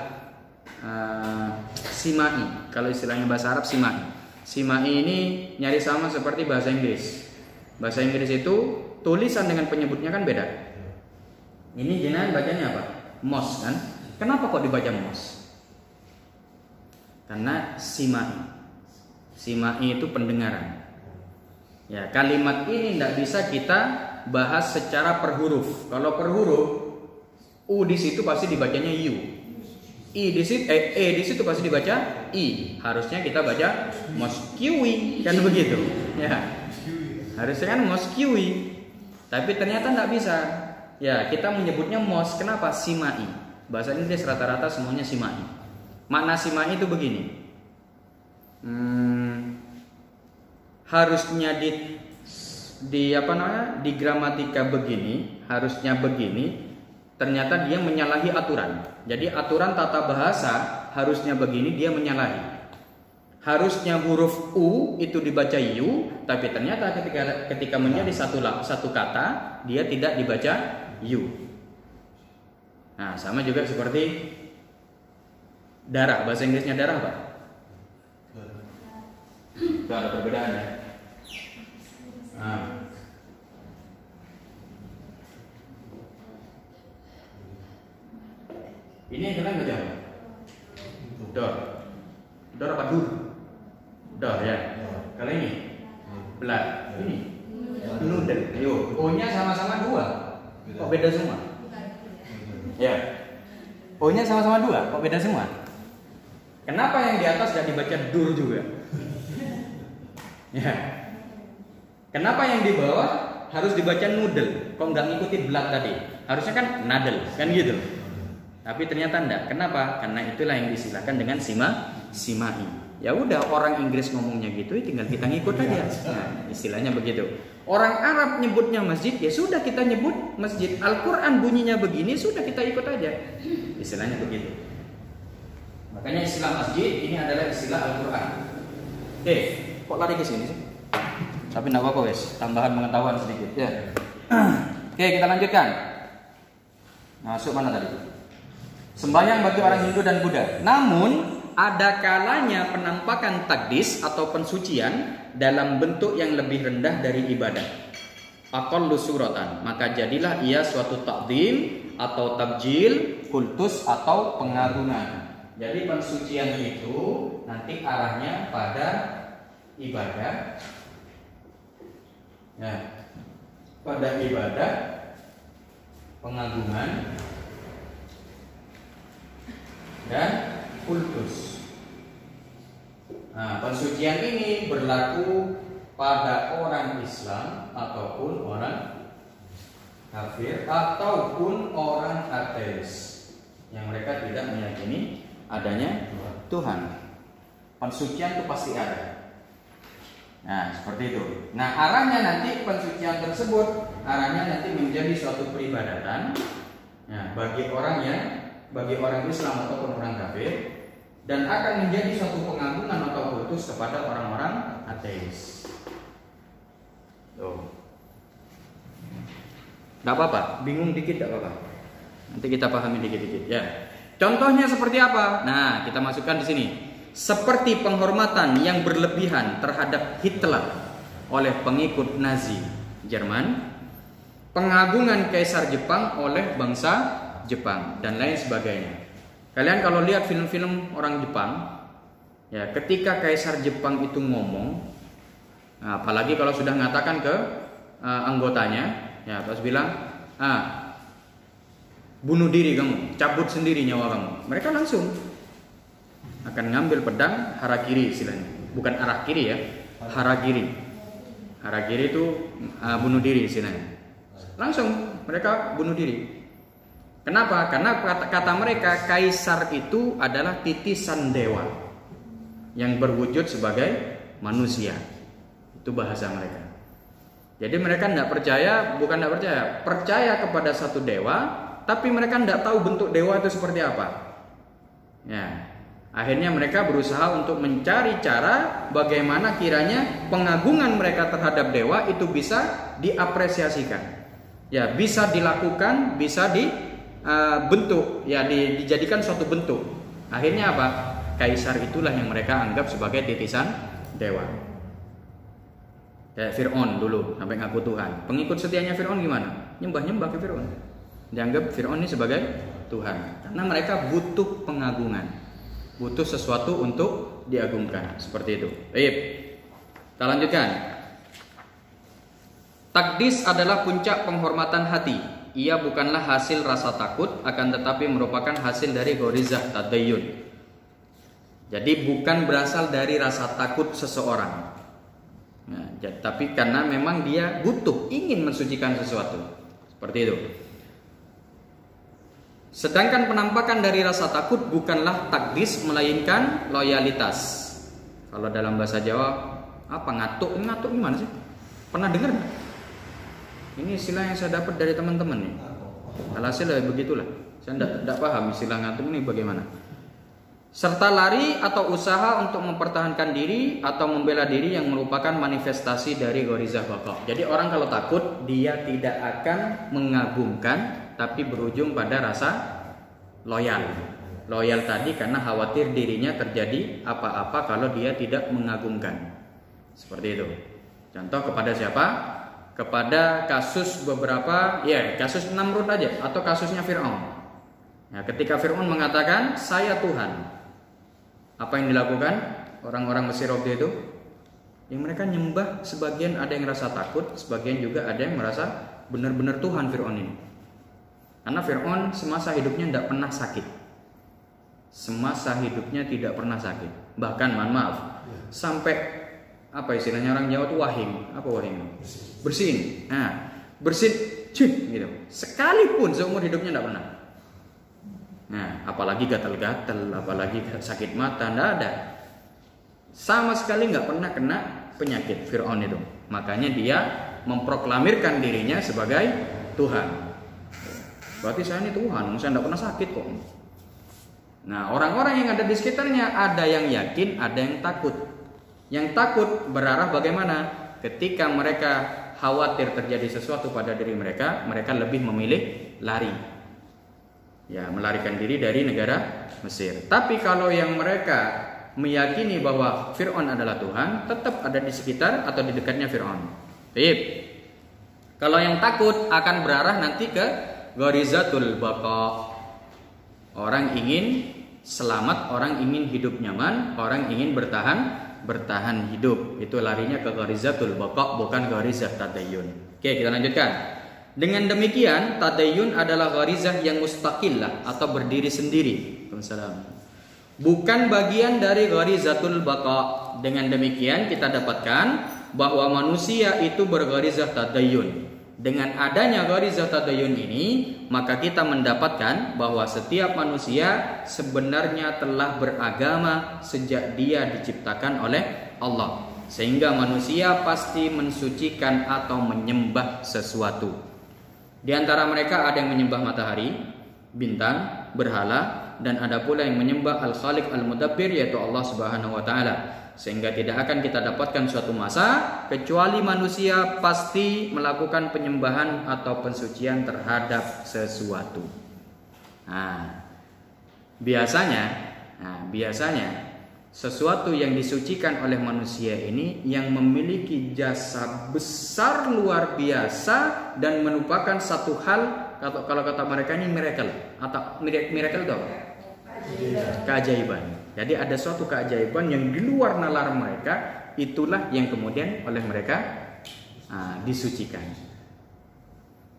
simai. Kalau istilahnya bahasa Arab simai. Simai ini nyari sama seperti bahasa Inggris. Bahasa Inggris itu tulisan dengan penyebutnya kan beda. Ini jenengan bacanya apa? Mos kan? Kenapa kok dibaca mos? Karena simai. Simai itu pendengaran. Ya, kalimat ini tidak bisa kita bahas secara per huruf. Kalau per huruf, u di situ pasti dibacanya u. I di situ, di situ pasti dibaca i. Harusnya kita baca moskiwi, kan begitu? Ya, harusnya kan moskiwi. Tapi ternyata tidak bisa. Ya, kita menyebutnya mos. Kenapa? Simai. Bahasa Inggris rata-rata semuanya simai. Makna simai itu begini. Harusnya di gramatika begini, harusnya begini. Ternyata dia menyalahi aturan. Jadi aturan tata bahasa harusnya begini, dia menyalahi. Harusnya huruf u itu dibaca u, tapi ternyata ketika menjadi satu kata dia tidak dibaca u. Nah, sama juga seperti darah. Bahasa Inggrisnya darah apa? Itu ada perbedaan ya. Nah. Ini yang kalian baca apa? Dor. Dor apa dur? Dor ya. Kalau ini blood. Ini noodle. Yo, O-nya sama-sama 2. Kok beda semua? Ya. O-nya sama-sama 2, kok beda semua? Kenapa yang di atas gak dibaca dur juga? Ya. Kenapa yang di bawah harus dibaca noodle? Kok nggak ngikutin blood tadi? Harusnya kan nadel, kan gitu. Tapi ternyata enggak. Kenapa? Karena itulah yang diistilahkan dengan simai. Ya udah, orang Inggris ngomongnya gitu, tinggal kita ngikut aja. Nah, istilahnya begitu. Orang Arab nyebutnya masjid, ya sudah kita nyebut masjid. Al-Quran bunyinya begini, sudah kita ikut aja. Istilahnya begitu. Makanya istilah masjid ini adalah istilah Al-Quran. Oke, kok lari ke sini sih? Tapi enggak apa-apa wes, tambahan pengetahuan sedikit. Ya. Oke, kita lanjutkan. Masuk mana tadi? Sembahyang bagi orang Hindu dan Buddha. Namun ada kalanya penampakan takdis atau pensucian dalam bentuk yang lebih rendah dari ibadah. Aqallu suratan, maka jadilah ia suatu takdim atau tabjil, kultus atau pengagungan. Jadi pensucian itu nanti arahnya pada ibadah. Ya, pada ibadah, pengagungan dan kultus. Nah, pensucian ini berlaku pada orang Islam ataupun orang kafir ataupun orang ateis yang mereka tidak meyakini adanya Tuhan. Pensucian itu pasti ada. Nah, seperti itu. Nah, arahnya nanti pensucian tersebut arahnya nanti menjadi suatu peribadatan. Nah, bagi orang Islam ataupun orang kafir, dan akan menjadi suatu pengagungan atau kultus kepada orang-orang ateis. Tuh. Gak apa-apa, bingung dikit gak apa-apa. Nanti kita pahami dikit-dikit ya. Contohnya seperti apa? Nah, kita masukkan di sini. Seperti penghormatan yang berlebihan terhadap Hitler oleh pengikut Nazi Jerman, pengagungan Kaisar Jepang oleh bangsa Jepang dan lain sebagainya. Kalian kalau lihat film-film orang Jepang, ya ketika Kaisar Jepang itu ngomong, nah, apalagi kalau sudah mengatakan ke anggotanya, ya terus bilang, bunuh diri kamu, cabut sendiri nyawa kamu. Mereka langsung akan ngambil pedang harakiri istilahnya, bukan arah kiri ya, harakiri. Harakiri itu bunuh diri istilahnya. Langsung mereka bunuh diri. Kenapa? Karena kata mereka Kaisar itu adalah titisan dewa yang berwujud sebagai manusia. Itu bahasa mereka. Jadi mereka tidak percaya, bukan tidak percaya, percaya kepada satu dewa, tapi mereka tidak tahu bentuk dewa itu seperti apa. Ya, akhirnya mereka berusaha untuk mencari cara bagaimana kiranya pengagungan mereka terhadap dewa itu bisa diapresiasikan. Ya, bisa dilakukan, bisa dibentuk, ya dijadikan suatu bentuk. Akhirnya apa? Kaisar itulah yang mereka anggap sebagai titisan dewa. Kayak Fir'aun dulu sampai ngaku Tuhan. Pengikut setianya Fir'aun gimana? Nyembah-nyembah ke Fir'aun. Dianggap Fir'aun ini sebagai Tuhan. Karena mereka butuh pengagungan, butuh sesuatu untuk diagungkan. Seperti itu. Baik, kita lanjutkan. Takdis adalah puncak penghormatan hati. Ia bukanlah hasil rasa takut, akan tetapi merupakan hasil dari ghorizah tadayyun. Jadi bukan berasal dari rasa takut seseorang, nah, tapi karena memang dia butuh, ingin mensucikan sesuatu. Seperti itu. Sedangkan penampakan dari rasa takut bukanlah takdis, melainkan loyalitas. Kalau dalam bahasa Jawa, apa ngatuk? Ngatuk gimana sih? Pernah dengar nggak? Ini istilah yang saya dapat dari teman-teman nih. Alhasil begitulah. Saya tidak paham istilah ngatuk ini bagaimana. Serta lari atau usaha untuk mempertahankan diri atau membela diri yang merupakan manifestasi dari ghorizah baqa. Jadi orang kalau takut, dia tidak akan mengagumkan, tapi berujung pada rasa loyal. Loyal tadi karena khawatir dirinya terjadi apa-apa kalau dia tidak mengagumkan. Seperti itu. Contoh kepada siapa? Kepada kasus beberapa, ya kasus Namrud aja, atau kasusnya Fir'aun. Ya, ketika Fir'aun mengatakan saya Tuhan, apa yang dilakukan orang-orang Mesir waktu itu? Yang mereka nyembah, sebagian ada yang rasa takut, sebagian juga ada yang merasa benar-benar Tuhan Fir'aun ini. Karena Fir'aun semasa hidupnya tidak pernah sakit. Semasa hidupnya tidak pernah sakit. Bahkan mohon maaf, sampai apa istilahnya orang Jawa itu wahing. Apa wahing? Bersin. Nah, bersin gitu. Sekalipun seumur hidupnya tidak pernah. Nah, apalagi gatal-gatal, apalagi sakit mata, tidak ada. Sama sekali nggak pernah kena penyakit Fir'aun itu. Makanya dia memproklamirkan dirinya sebagai Tuhan. Berarti saya ini Tuhan, saya tidak pernah sakit kok. Nah, orang-orang yang ada di sekitarnya ada yang yakin, ada yang takut. Yang takut berarah bagaimana? Ketika mereka khawatir terjadi sesuatu pada diri mereka, mereka lebih memilih lari. Ya, melarikan diri dari negara Mesir. Tapi kalau yang mereka meyakini bahwa Fir'aun adalah Tuhan, tetap ada di sekitar atau di dekatnya Fir'aun. Baik. Kalau yang takut akan berarah nanti ke ghorizatul baqa. Orang ingin selamat, orang ingin hidup nyaman, orang ingin bertahan hidup. Itu larinya ke ghorizatul baqa, bukan ghorizah tadayyun. Oke, kita lanjutkan. Dengan demikian, tadayyun adalah ghorizah yang mustaqillah atau berdiri sendiri. Bukan bagian dari ghorizatul baqa. Dengan demikian kita dapatkan bahwa manusia itu berghorizah tadayyun. Dengan adanya ghorizah tadayyun ini, maka kita mendapatkan bahwa setiap manusia sebenarnya telah beragama sejak dia diciptakan oleh Allah. Sehingga manusia pasti mensucikan atau menyembah sesuatu. Di antara mereka ada yang menyembah matahari, bintang, berhala, dan ada pula yang menyembah Al-Khaliq Al-Mudabbir, yaitu Allah Subhanahu wa taala. Sehingga tidak akan kita dapatkan suatu masa kecuali manusia pasti melakukan penyembahan atau pensucian terhadap sesuatu. Biasanya sesuatu yang disucikan oleh manusia ini yang memiliki jasa besar luar biasa dan merupakan satu hal, kalau kata mereka ini miracle, atau miracle itu apa? Keajaiban. Jadi ada suatu keajaiban yang di luar nalar mereka, itulah yang kemudian oleh mereka disucikan.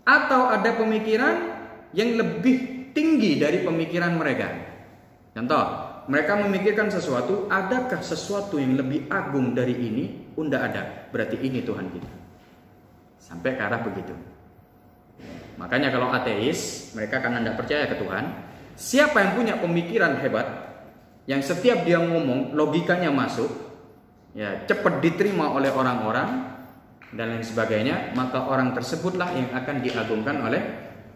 Atau ada pemikiran yang lebih tinggi dari pemikiran mereka. Contoh, mereka memikirkan sesuatu, adakah sesuatu yang lebih agung dari ini? Tidak ada, berarti ini Tuhan kita. Sampai ke arah begitu. Makanya kalau ateis, mereka karena tidak percaya ke Tuhan. Siapa yang punya pemikiran hebat, yang setiap dia ngomong logikanya masuk, ya cepat diterima oleh orang-orang dan lain sebagainya, maka orang tersebutlah yang akan diagungkan oleh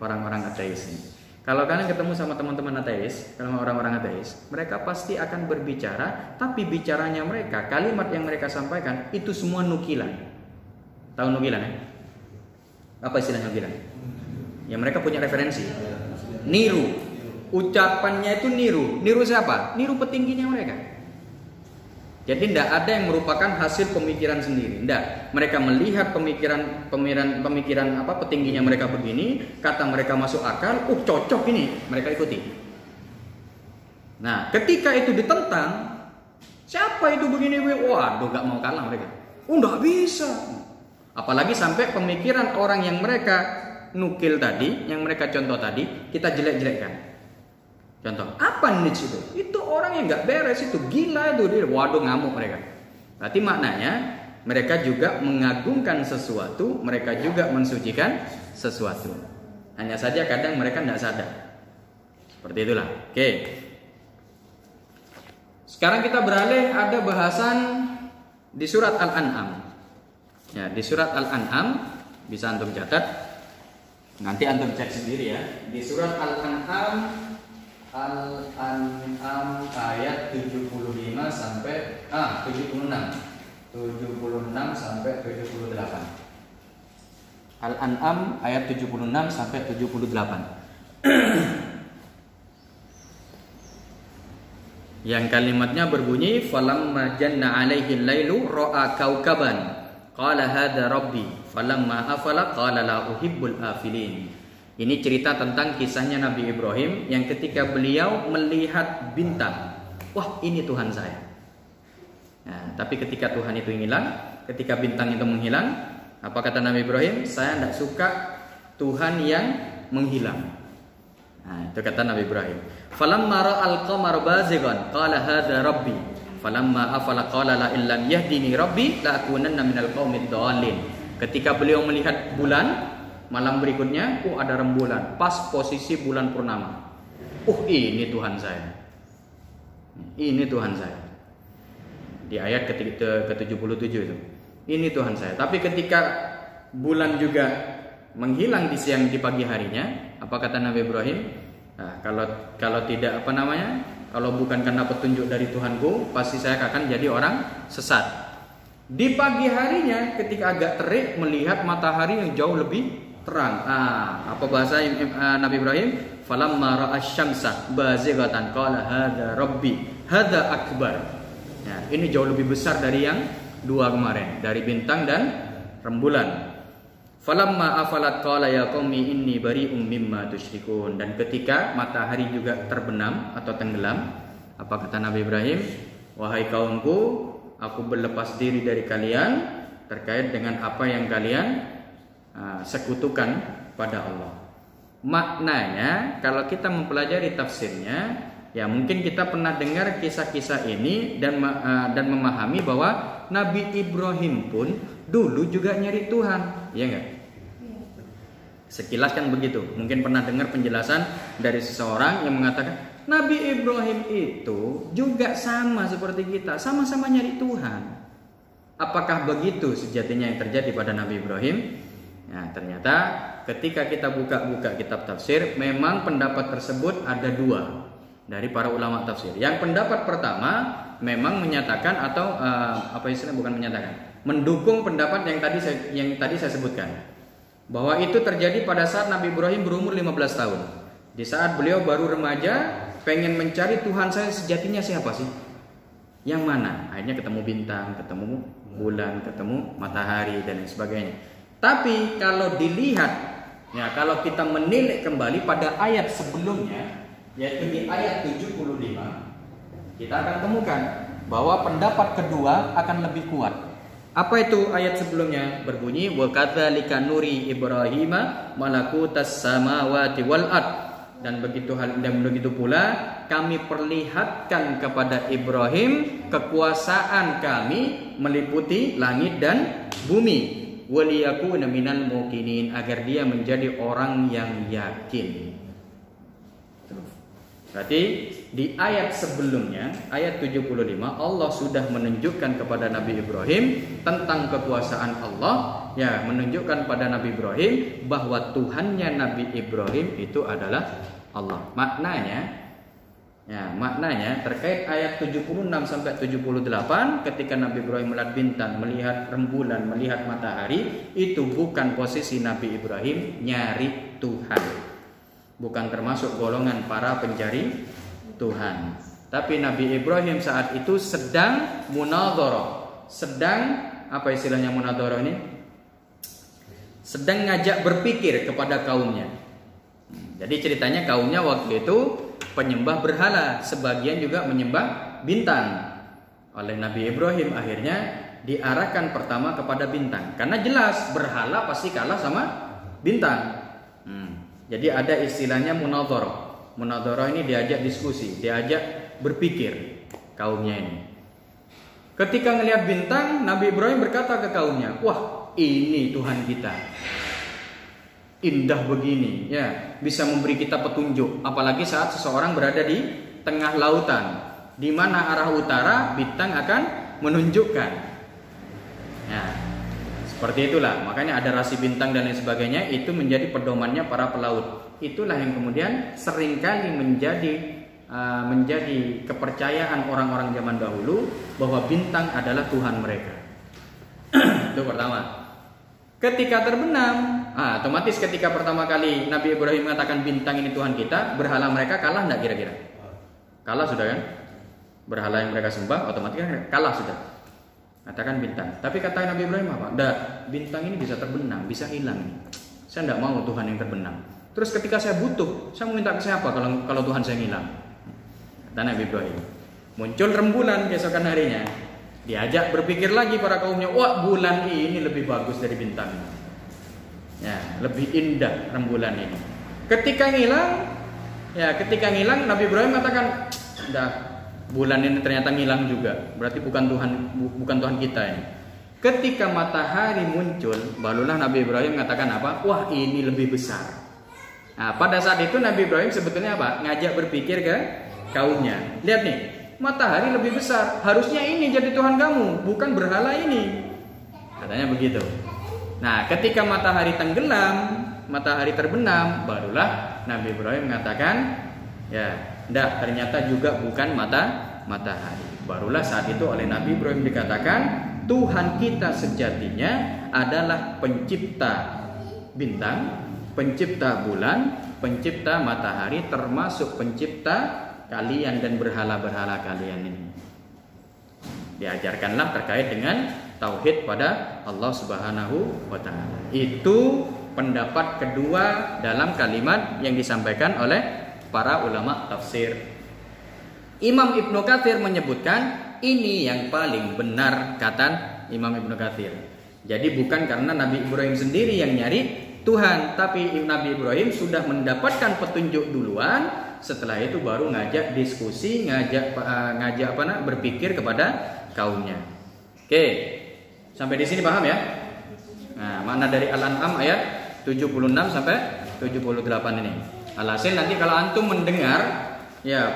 orang-orang ateis ini. Kalau kalian ketemu sama teman-teman ateis, kalau orang-orang ateis, mereka pasti akan berbicara, tapi bicaranya mereka, kalimat yang mereka sampaikan itu semua nukilan. Tahu nukilan ya? Apa istilahnya nukilan? Ya mereka punya referensi. Niru. Ucapannya itu niru. Niru siapa? Niru petingginya mereka. Jadi tidak ada yang merupakan hasil pemikiran sendiri. Tidak. Mereka melihat pemikiran petingginya mereka begini, kata mereka masuk akal, cocok ini, mereka ikuti. Nah, ketika itu ditentang, siapa itu begini? Waduh, gak mau kalah mereka. Nggak bisa. Apalagi sampai pemikiran orang yang mereka nukil tadi, yang mereka contoh tadi, kita jelek-jelekkan. Contoh, apa Nietzsche itu? Itu orang yang nggak beres, itu gila itu dia. Waduh, ngamuk mereka. Berarti maknanya mereka juga mengagungkan sesuatu, mereka juga mensucikan sesuatu. Hanya saja kadang mereka tidak sadar. Seperti itulah. Oke. Sekarang kita beralih, ada bahasan di surat Al-An'am. Ya, di surat Al-An'am bisa antum catat. Nanti antum cek sendiri ya. Di surat Al-An'am ayat 75 sampai 76 sampai 78. Al-An'am ayat 76 sampai 78. Yang kalimatnya berbunyi, falamma janna 'alaihi al-lailu ra'a kaukaban qala hadza rabbi falamma afala qala la uhibbul afilin. Ini cerita tentang kisahnya Nabi Ibrahim yang ketika beliau melihat bintang, wah ini Tuhan saya. Nah, tapi ketika Tuhan itu hilang, ketika bintang itu menghilang, apa kata Nabi Ibrahim? Saya tidak suka Tuhan yang menghilang. Nah, itu kata Nabi Ibrahim. Falamma ra'al qamar bazighan qala hadza rabbi falamma afala qala la illam yahdini rabbi la akunanna minal qaumid dhalin. Ketika beliau melihat bulan malam berikutnya, ada rembulan, pas posisi bulan purnama. Ini Tuhan saya. Ini Tuhan saya. Di ayat ke-77 itu. Ini Tuhan saya. Tapi ketika bulan juga menghilang di pagi harinya, apa kata Nabi Ibrahim? Nah, kalau tidak kalau bukan karena petunjuk dari Tuhanku, pasti saya akan jadi orang sesat. Di pagi harinya, ketika agak terik, melihat matahari yang jauh lebih terang. Apa bahasa Nabi Ibrahim? Falamma ra'asy-syamsa bazighatan qala hadza rabbi hadza akbar. Ya, ini jauh lebih besar dari yang dua kemarin, dari bintang dan rembulan. Falamma afalat qala ya qaumi inni bari'um mimma tusyrikun. Dan ketika matahari juga terbenam atau tenggelam, apa kata Nabi Ibrahim? Wahai kaumku, aku berlepas diri dari kalian terkait dengan apa yang kalian sekutukan pada Allah. Maknanya kalau kita mempelajari tafsirnya, ya mungkin kita pernah dengar kisah-kisah ini dan memahami bahwa Nabi Ibrahim pun dulu juga nyari Tuhan, ya enggak? Sekilas kan begitu. Mungkin pernah dengar penjelasan dari seseorang yang mengatakan Nabi Ibrahim itu juga sama seperti kita, sama-sama nyari Tuhan. Apakah begitu sejatinya yang terjadi pada Nabi Ibrahim? Nah, ternyata ketika kita buka-buka kitab tafsir, memang pendapat tersebut ada dua dari para ulama tafsir. Yang pendapat pertama memang menyatakan atau mendukung pendapat yang tadi saya sebutkan, bahwa itu terjadi pada saat Nabi Ibrahim berumur 15 tahun. Di saat beliau baru remaja, pengen mencari Tuhan saya sejatinya siapa sih? Yang mana? Akhirnya ketemu bintang, ketemu bulan, ketemu matahari dan lain sebagainya. Tapi kalau dilihat, ya kalau kita menilik kembali pada ayat sebelumnya, yaitu di ayat 75, kita akan temukan bahwa pendapat kedua akan lebih kuat. Apa itu ayat sebelumnya? Berbunyi wa kadzalika nuri Ibrahima malakutas samawati wal ard. Dan begitu pula kami perlihatkan kepada Ibrahim kekuasaan kami meliputi langit dan bumi. Waliyakuna minal muqinin, agar dia menjadi orang yang yakin. Berarti di ayat sebelumnya, ayat 75, Allah sudah menunjukkan kepada Nabi Ibrahim tentang kekuasaan Allah, ya, menunjukkan pada Nabi Ibrahim bahwa Tuhannya Nabi Ibrahim itu adalah Allah. Maknanya terkait ayat 76 sampai 78, ketika Nabi Ibrahim melihat bintang, melihat rembulan, melihat matahari, itu bukan posisi Nabi Ibrahim nyari Tuhan. Bukan termasuk golongan para pencari Tuhan. Tapi Nabi Ibrahim saat itu sedang munadharah. Apa istilahnya munadharah ini? Sedang ngajak berpikir kepada kaumnya. Jadi ceritanya kaumnya waktu itu penyembah berhala, sebagian juga menyembah bintang. Oleh Nabi Ibrahim akhirnya diarahkan pertama kepada bintang. Karena jelas berhala pasti kalah sama bintang. Jadi ada istilahnya munadharah. Munadharah ini diajak diskusi, diajak berpikir kaumnya ini. Ketika melihat bintang, Nabi Ibrahim berkata ke kaumnya, "Wah, ini Tuhan kita. Indah begini, ya, bisa memberi kita petunjuk, apalagi saat seseorang berada di tengah lautan, di mana arah utara bintang akan menunjukkan." Ya. Seperti itulah, makanya ada rasi bintang dan lain sebagainya, itu menjadi pedomannya para pelaut. Itulah yang kemudian seringkali menjadi kepercayaan orang-orang zaman dahulu bahwa bintang adalah Tuhan mereka. Itu pertama. Ketika terbenam, otomatis ketika pertama kali Nabi Ibrahim mengatakan bintang ini Tuhan kita, berhala mereka kalah enggak kira-kira? Kalah sudah kan? Berhala yang mereka sembah otomatis kalah sudah. Katakan bintang. Tapi kata Nabi Ibrahim apa? Bintang ini bisa terbenam, bisa hilang. Saya tidak mau Tuhan yang terbenam. Terus ketika saya butuh, saya mau minta ke siapa kalau Tuhan saya hilang? Kata Nabi Ibrahim. Muncul rembulan keesokan harinya. Diajak berpikir lagi para kaumnya, wah, bulan ini lebih bagus dari bintang. Ya, lebih indah rembulan ini. Ketika ngilang, Nabi Ibrahim mengatakan, bulan ini ternyata ngilang juga. Berarti bukan Tuhan kita ini. Ketika matahari muncul, barulah Nabi Ibrahim mengatakan apa? Wah, ini lebih besar. Nah, pada saat itu Nabi Ibrahim sebetulnya apa? Ngajak berpikir ke kaumnya. Lihat nih, matahari lebih besar. Harusnya ini jadi Tuhan kamu, bukan berhala ini. Katanya begitu. Nah, ketika matahari tenggelam, matahari terbenam, barulah Nabi Ibrahim mengatakan, ternyata juga bukan matahari. Barulah saat itu oleh Nabi Ibrahim dikatakan Tuhan kita sejatinya adalah pencipta bintang, pencipta bulan, pencipta matahari, termasuk pencipta kalian dan berhala-berhala kalian ini. Diajarkanlah terkait dengan tauhid pada Allah Subhanahu wa taala. Itu pendapat kedua dalam kalimat yang disampaikan oleh para ulama tafsir. Imam Ibnu Katsir menyebutkan ini yang paling benar, kata Imam Ibnu Katsir. Jadi bukan karena Nabi Ibrahim sendiri yang nyari Tuhan, tapi Nabi Ibrahim sudah mendapatkan petunjuk duluan. Setelah itu baru ngajak diskusi, ngajak berpikir kepada kaumnya. Oke, sampai di sini paham ya? Nah, makna dari Al-An'am ayat 76 sampai 78 ini. Alhasil nanti kalau antum mendengar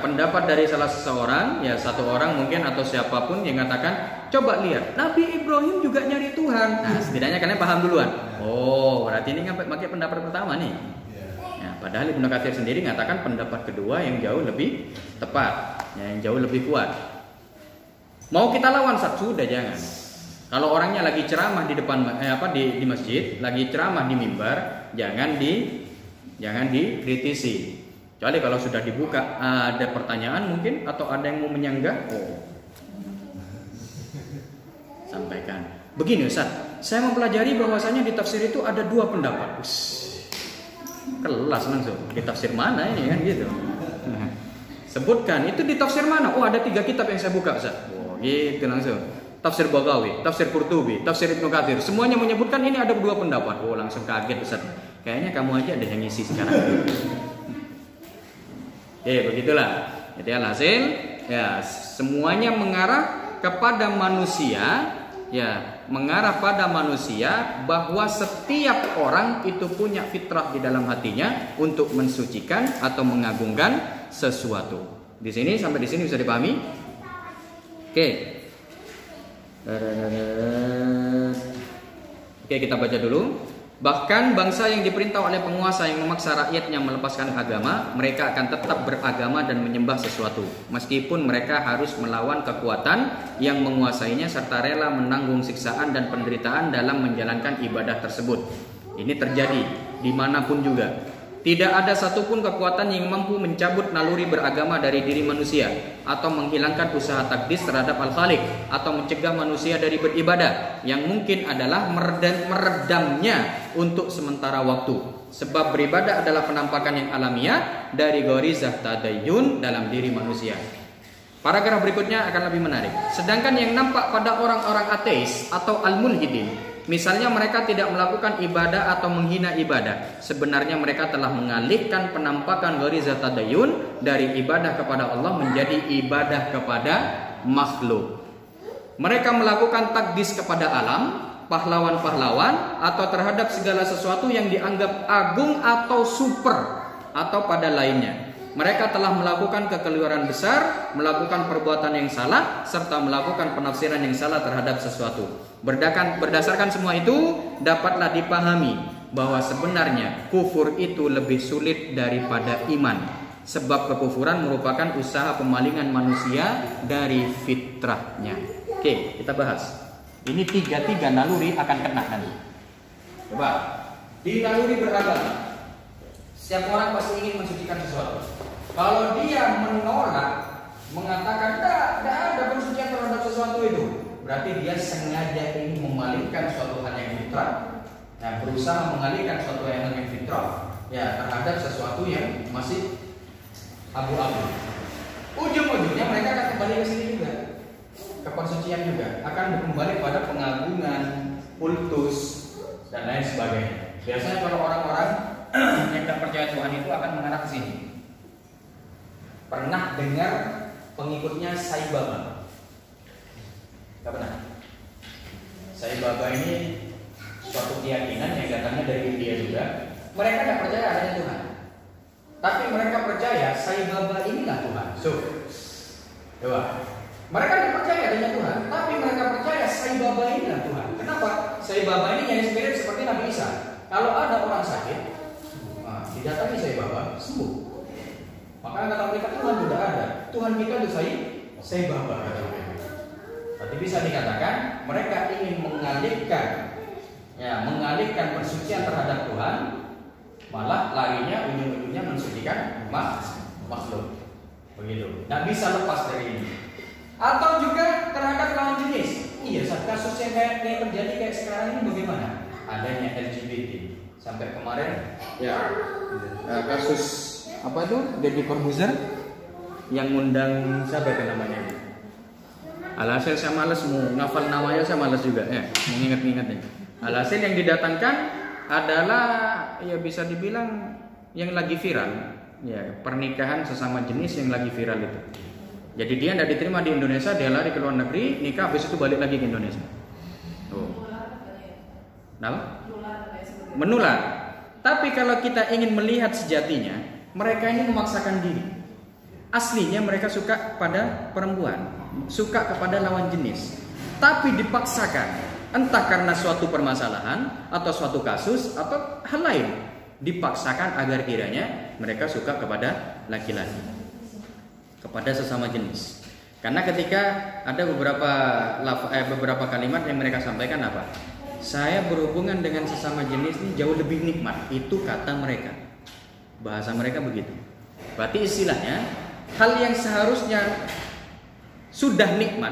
pendapat dari salah seseorang, satu orang mungkin atau siapapun yang mengatakan, coba lihat, Nabi Ibrahim juga nyari Tuhan. Nah, setidaknya kalian paham duluan. Oh, berarti ini pakai pendapat pertama nih. Padahal Ibnu Katsir sendiri mengatakan pendapat kedua yang jauh lebih tepat, yang jauh lebih kuat. Mau kita lawan sudah jangan. Kalau orangnya lagi ceramah di depan di masjid, lagi ceramah di mimbar, jangan dikritisi. Kecuali kalau sudah dibuka ada pertanyaan mungkin atau ada yang mau menyanggah, sampaikan. Begini Ustaz, saya mempelajari bahwasanya di tafsir itu ada 2 pendapat. Kelas langsung. Di tafsir mana ini kan gitu. Nah, sebutkan itu di tafsir mana? Oh, ada 3 kitab yang saya buka Ustaz. Oh, gitu langsung. Tafsir Baghawi, tafsir Qurtubi, tafsir Ibnu Katsir, semuanya menyebutkan ini ada 2 pendapat. Oh, langsung kaget Ustaz. Kayaknya kamu aja ada yang ngisi sekarang. Begitulah. Jadi alhasil ya semuanya mengarah kepada manusia, ya, mengarah pada manusia bahwa setiap orang itu punya fitrah di dalam hatinya untuk mensucikan atau mengagungkan sesuatu. Di sini sampai di sini bisa dipahami? Oke. Oke, kita baca dulu. Bahkan bangsa yang diperintah oleh penguasa yang memaksa rakyatnya melepaskan agama, mereka akan tetap beragama dan menyembah sesuatu, meskipun mereka harus melawan kekuatan yang menguasainya serta rela menanggung siksaan dan penderitaan dalam menjalankan ibadah tersebut. Ini terjadi dimanapun juga. Tidak ada satupun kekuatan yang mampu mencabut naluri beragama dari diri manusia, atau menghilangkan usaha takdis terhadap Al-Khaliq, atau mencegah manusia dari beribadah. Yang mungkin adalah meredamnya untuk sementara waktu. Sebab beribadah adalah penampakan yang alamiah dari gharizah tadayyun dalam diri manusia. Paragraf berikutnya akan lebih menarik. Sedangkan yang nampak pada orang-orang ateis atau al-mulhidin, misalnya mereka tidak melakukan ibadah atau menghina ibadah, sebenarnya mereka telah mengalihkan penampakan gharizah tadayyun dari ibadah kepada Allah menjadi ibadah kepada makhluk. Mereka melakukan takdis kepada alam, pahlawan-pahlawan, atau terhadap segala sesuatu yang dianggap agung atau super, atau pada lainnya. Mereka telah melakukan kekeliruan besar, melakukan perbuatan yang salah, serta melakukan penafsiran yang salah terhadap sesuatu. Berdasarkan semua itu, dapatlah dipahami bahwa sebenarnya kufur itu lebih sulit daripada iman. Sebab kekufuran merupakan usaha pemalingan manusia dari fitrahnya. Oke, kita bahas. Ini 3 naluri akan kena nanti. Coba, di naluri beragama, setiap orang pasti ingin mensucikan sesuatu. Kalau dia menolak, mengatakan tidak ada pensucian terhadap sesuatu itu, berarti dia sengaja ingin memalingkan suatu hal yang fitrah, ya, berusaha mengalihkan suatu hal yang fitrah, ya, terhadap sesuatu yang masih abu-abu. Ujung-ujungnya mereka akan kembali ke sini juga, ke pensucian juga, akan kembali pada pengagungan, kultus, dan lain sebagainya. Biasanya kalau orang-orang yang tidak percaya Tuhan itu akan mengarah ke sini. Pernah dengar pengikutnya Sai Baba? Tidak pernah. Sai Baba ini suatu keyakinan yang datangnya dari India juga. Mereka tidak percaya adanya Tuhan, tapi mereka percaya Sai Baba inilah Tuhan. Coba. Mereka tidak percaya adanya Tuhan, tapi mereka percaya Sai Baba inilah Tuhan. Kenapa? Sai Baba ini yang mirip seperti Nabi Isa. Kalau ada orang sakit, didatangi Sai Baba, sembuh. Maka kata mereka Tuhan tidak ada. Tuhan kita itu Sai Baba. Berarti bisa dikatakan mereka ingin mengalihkan persucian terhadap Tuhan, malah larinya ujung-ujungnya mensucikan makhluk. Begitu. Tidak bisa lepas dari ini. Atau juga terhadap lawan jenis. Iya, kasus yang kayak terjadi kayak sekarang ini bagaimana? Adanya LGBT. Sampai kemarin ya kasus apa tuh Deddy Corbuzier yang ngundang siapa itu namanya? Alhasil saya malas mau ngafal namanya, saya malas juga ya mengingat-ingatnya. Alhasil yang didatangkan adalah ya bisa dibilang yang lagi viral, ya pernikahan sesama jenis yang lagi viral itu. Jadi dia tidak diterima di Indonesia, dia lari ke luar negeri, nikah, habis itu balik lagi ke Indonesia. Menular. Tapi kalau kita ingin melihat sejatinya, mereka ini memaksakan diri. Aslinya mereka suka pada perempuan, suka kepada lawan jenis, tapi dipaksakan, entah karena suatu permasalahan atau suatu kasus atau hal lain, dipaksakan agar kiranya mereka suka kepada laki-laki, kepada sesama jenis. Karena ketika ada beberapa kalimat yang mereka sampaikan apa? Saya berhubungan dengan sesama jenis ini jauh lebih nikmat. Itu kata mereka. Bahasa mereka begitu. Berarti istilahnya hal yang seharusnya sudah nikmat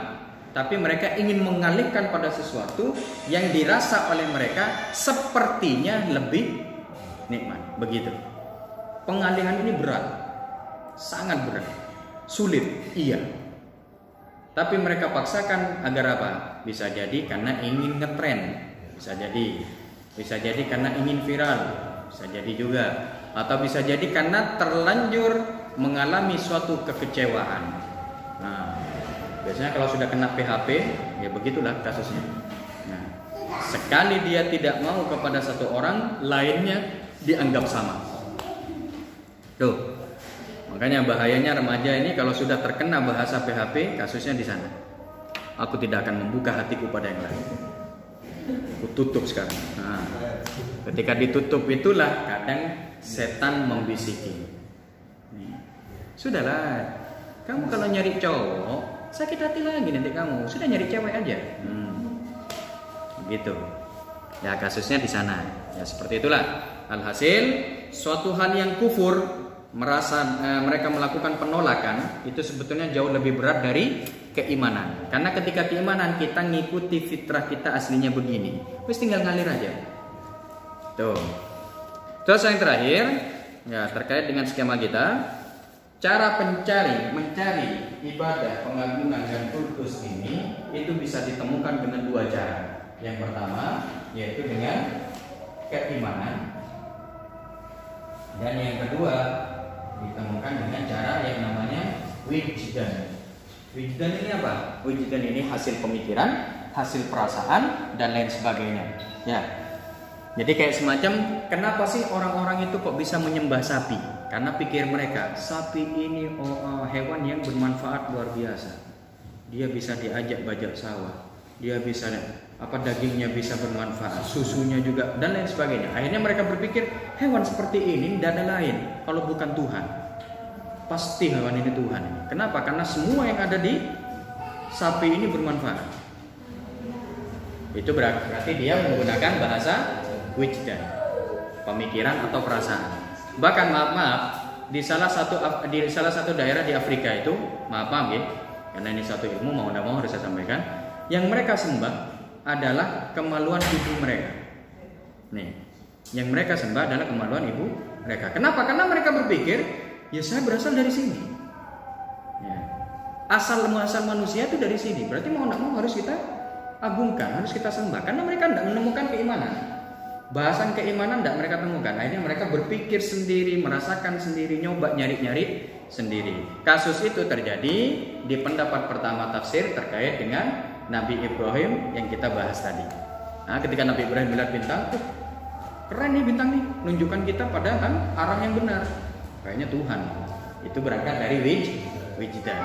tapi mereka ingin mengalihkan pada sesuatu yang dirasa oleh mereka sepertinya lebih nikmat. Begitu. Pengalihan ini berat, sangat berat, sulit, iya. Tapi mereka paksakan agar apa? Bisa jadi karena ingin ngetren, bisa jadi karena ingin viral, bisa jadi juga, atau bisa jadi karena terlanjur mengalami suatu kekecewaan. Nah, biasanya kalau sudah kena PHP, ya begitulah kasusnya. Nah, sekali dia tidak mau kepada satu orang, lainnya dianggap sama. Tuh. Makanya bahayanya remaja ini kalau sudah terkena bahasa PHP, kasusnya di sana. Aku tidak akan membuka hatiku pada yang lain. Aku tutup sekarang. Nah, ketika ditutup itulah kadang setan membisiki. Sudahlah, kamu kalau nyari cowok sakit hati lagi nanti kamu. Sudah nyari cewek aja. Gitu. Ya kasusnya di sana. Ya seperti itulah. Alhasil suatu hal yang kufur, mereka melakukan penolakan, itu sebetulnya jauh lebih berat dari keimanan. Karena ketika keimanan kita ngikuti fitrah kita aslinya begini, terus tinggal ngalir aja. Tuh. Terus yang terakhir, ya terkait dengan skema kita, cara mencari ibadah, pengagungan dan kultus ini itu bisa ditemukan dengan dua cara. Yang pertama yaitu dengan keimanan, dan yang kedua ditemukan dengan cara yang namanya wijdan. Wijdan ini apa? Wijdan ini hasil pemikiran, hasil perasaan dan lain sebagainya. Ya. Jadi kayak semacam kenapa sih orang-orang itu kok bisa menyembah sapi? Karena pikir mereka sapi ini hewan yang bermanfaat luar biasa. Dia bisa diajak bajak sawah. Dia bisa dagingnya bisa bermanfaat, susunya juga dan lain sebagainya. Akhirnya mereka berpikir hewan seperti ini tidak ada lain kalau bukan Tuhan. Pasti hewan ini Tuhan. Kenapa? Karena semua yang ada di sapi ini bermanfaat. Itu berarti dia menggunakan bahasa wijdan, pemikiran atau perasaan. Bahkan maaf di salah satu daerah di Afrika itu, maaf ya, karena ini satu ilmu mau tidak mau harus saya sampaikan, yang mereka sembah adalah kemaluan ibu mereka. Nih, yang mereka sembah adalah kemaluan ibu mereka. Kenapa? Karena mereka berpikir, ya saya berasal dari sini. Ya. Asal manusia itu dari sini. Berarti mau tidak mau harus kita agungkan, harus kita sembah. Karena mereka tidak menemukan keimanan. Bahasan keimanan tidak mereka temukan. Akhirnya mereka berpikir sendiri, merasakan sendiri, nyoba nyari-nyari sendiri. Kasus itu terjadi di pendapat pertama tafsir terkait dengan Nabi Ibrahim yang kita bahas tadi. Nah, ketika Nabi Ibrahim melihat bintang, keren nih bintang nih, menunjukkan kita pada arah yang benar. Kayaknya Tuhan. Itu berangkat dari wijdan.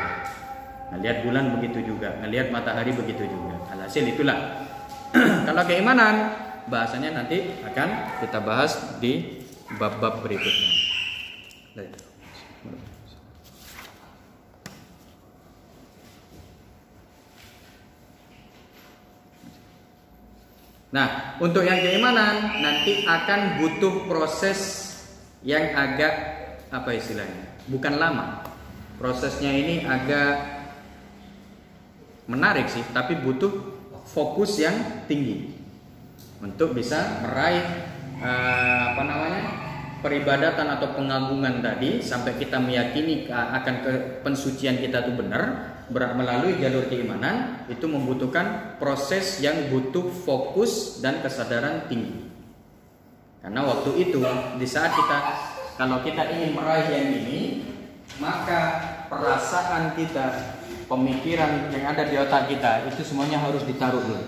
Nah, lihat bulan begitu juga, ngelihat matahari begitu juga. Alhasil itulah. Kalau keimanan, bahasanya nanti akan kita bahas di bab-bab berikutnya. Nah, untuk yang keimanan nanti akan butuh proses yang agak apa istilahnya? Bukan lama. Prosesnya ini agak menarik sih, tapi butuh fokus yang tinggi untuk bisa meraih peribadatan atau pengagungan tadi sampai kita meyakini akan pensucian kita itu benar. Melalui jalur keimanan itu membutuhkan proses yang butuh fokus dan kesadaran tinggi. Karena waktu itu di saat kalau kita ingin meraih yang ini, maka perasaan kita, pemikiran yang ada di otak kita itu semuanya harus ditaruh dulu.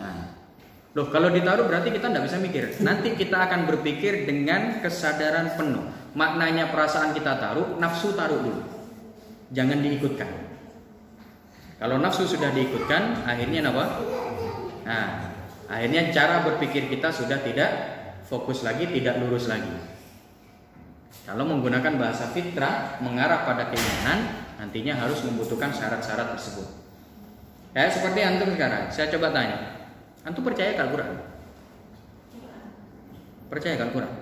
Nah, kalau ditaruh berarti kita tidak bisa mikir. Nanti kita akan berpikir dengan kesadaran penuh. Maknanya perasaan kita taruh, nafsu taruh dulu. Jangan diikutkan. Kalau nafsu sudah diikutkan, akhirnya apa? Nah, akhirnya cara berpikir kita sudah tidak fokus lagi, tidak lurus lagi. Kalau menggunakan bahasa fitrah mengarah pada keimanan, nantinya harus membutuhkan syarat-syarat tersebut. Kayak seperti antum sekarang, saya coba tanya, antum percaya ke Al-Quran? Percaya ke Al-Quran?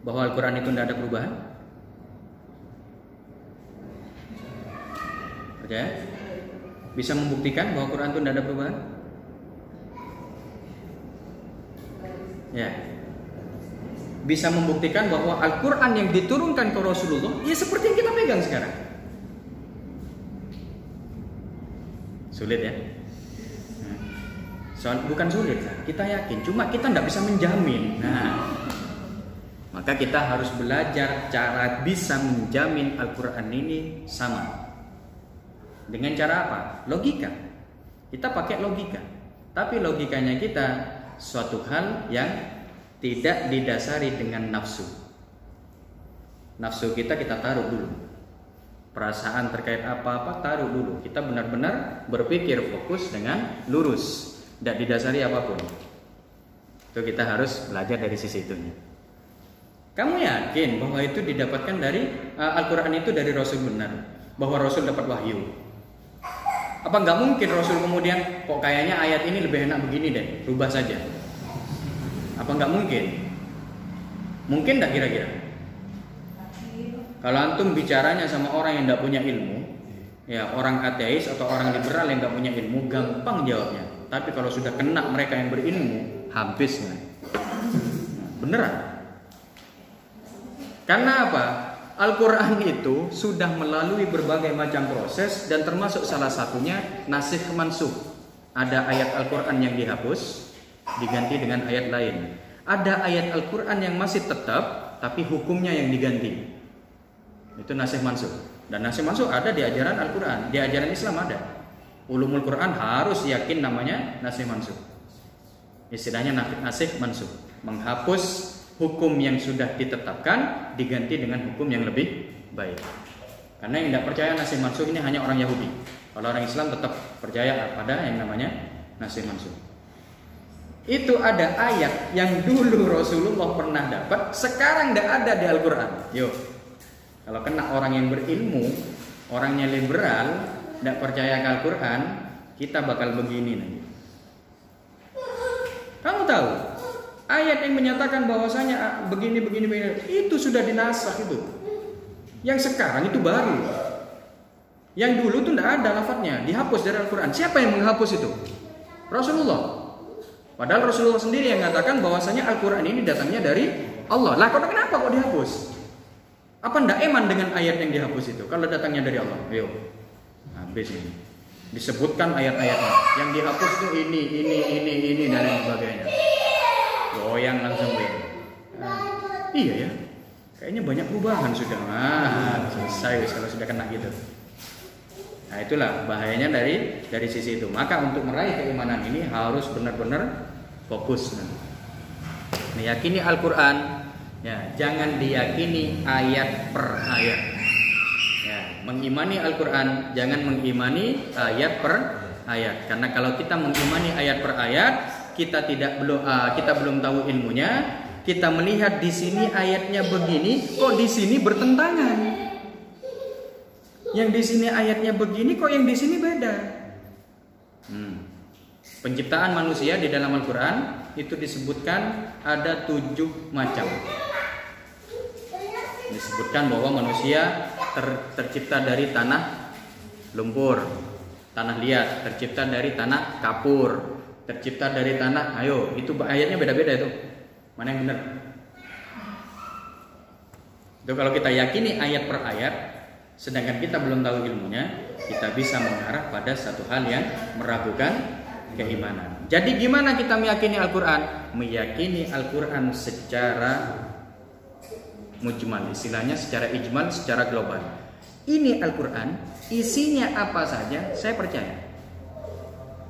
Bahwa Al-Quran itu tidak ada perubahan? Percaya? Bisa membuktikan bahwa Quran itu tidak ada perubahan? Ya. Bisa membuktikan bahwa Al-Quran yang diturunkan ke Rasulullah ya seperti yang kita pegang sekarang. Sulit ya? Bukan sulit, kita yakin. Cuma kita tidak bisa menjamin. Nah, maka kita harus belajar cara bisa menjamin Al-Quran ini sama. Dengan cara apa? Logika. Kita pakai logika. Tapi logikanya kita suatu hal yang tidak didasari dengan nafsu. Nafsu kita taruh dulu. Perasaan terkait apa-apa taruh dulu. Kita benar-benar berpikir fokus dengan lurus. Tidak didasari apapun. Itu kita harus belajar dari sisi itunya. Kamu yakin bahwa itu didapatkan dari Al-Quran itu dari Rasul benar? Bahwa Rasul dapat wahyu? Apa nggak mungkin Rasul kemudian kok kayaknya ayat ini lebih enak begini deh, rubah saja? Apa nggak mungkin? Mungkin nggak kira-kira? Kalau antum bicaranya sama orang yang nggak punya ilmu, ya orang ateis atau orang liberal yang nggak punya ilmu, gampang jawabnya. Tapi kalau sudah kena mereka yang berilmu, habis kan? Beneran? Karena apa? Al-Quran itu sudah melalui berbagai macam proses dan termasuk salah satunya nasikh mansukh. Ada ayat Al-Quran yang dihapus, diganti dengan ayat lain. Ada ayat Al-Quran yang masih tetap, tapi hukumnya yang diganti. Itu nasikh mansukh. Dan nasikh mansukh ada di ajaran Al-Quran, di ajaran Islam ada. Ulumul Quran harus yakin namanya nasikh mansukh. Istilahnya nasikh mansukh, menghapus hukum yang sudah ditetapkan diganti dengan hukum yang lebih baik. Karena yang tidak percaya nasikh mansukh ini hanya orang Yahudi. Kalau orang Islam tetap percaya pada yang namanya nasikh mansukh. Itu ada ayat yang dulu Rasulullah pernah dapat, sekarang tidak ada di Al-Quran. Yuk, kalau kena orang yang berilmu, orangnya liberal, tidak percaya ke Al-Quran, kita bakal begini nanti. Kamu tahu ayat yang menyatakan bahwasanya begini itu sudah dinasakh itu. Yang sekarang itu baru. Yang dulu tuh tidak ada lafadznya, dihapus dari Al-Quran. Siapa yang menghapus itu? Rasulullah. Padahal Rasulullah sendiri yang mengatakan bahwasanya Al-Quran ini datangnya dari Allah. Lah kenapa kok dihapus? Apa ndak eman dengan ayat yang dihapus itu? Kalau datangnya dari Allah, ayo. Habis ini. Disebutkan ayat-ayatnya. Yang dihapus tuh ini dan lain sebagainya. Goyang langsung deh. Iya ya. Kayaknya banyak perubahan sudah. Selesai kalau sudah kena gitu. Nah, itulah bahayanya dari sisi itu. Maka untuk meraih keimanan ini harus benar-benar fokus. Meyakini Al-Quran, ya, jangan diyakini ayat per ayat. Ya, mengimani Al-Quran, jangan mengimani ayat per ayat. Karena kalau kita mengimani ayat per ayat, kita belum tahu ilmunya. Kita melihat di sini ayatnya begini, kok di sini bertentangan. Yang di sini ayatnya begini, kok yang di sini beda. Penciptaan manusia di dalam Al-Quran itu disebutkan ada 7 macam. Disebutkan bahwa manusia tercipta dari tanah lumpur, tanah liat, tercipta dari tanah kapur, tercipta dari tanah. Ayo, itu ayatnya beda-beda itu. Mana yang benar? Itu kalau kita yakini ayat per ayat, sedangkan kita belum tahu ilmunya, kita bisa mengarah pada satu hal yang meragukan keimanan. Jadi gimana kita meyakini Al-Quran? Meyakini Al-Quran secara mujmal, istilahnya secara ijmal, secara global. Ini Al-Quran, isinya apa saja, saya percaya.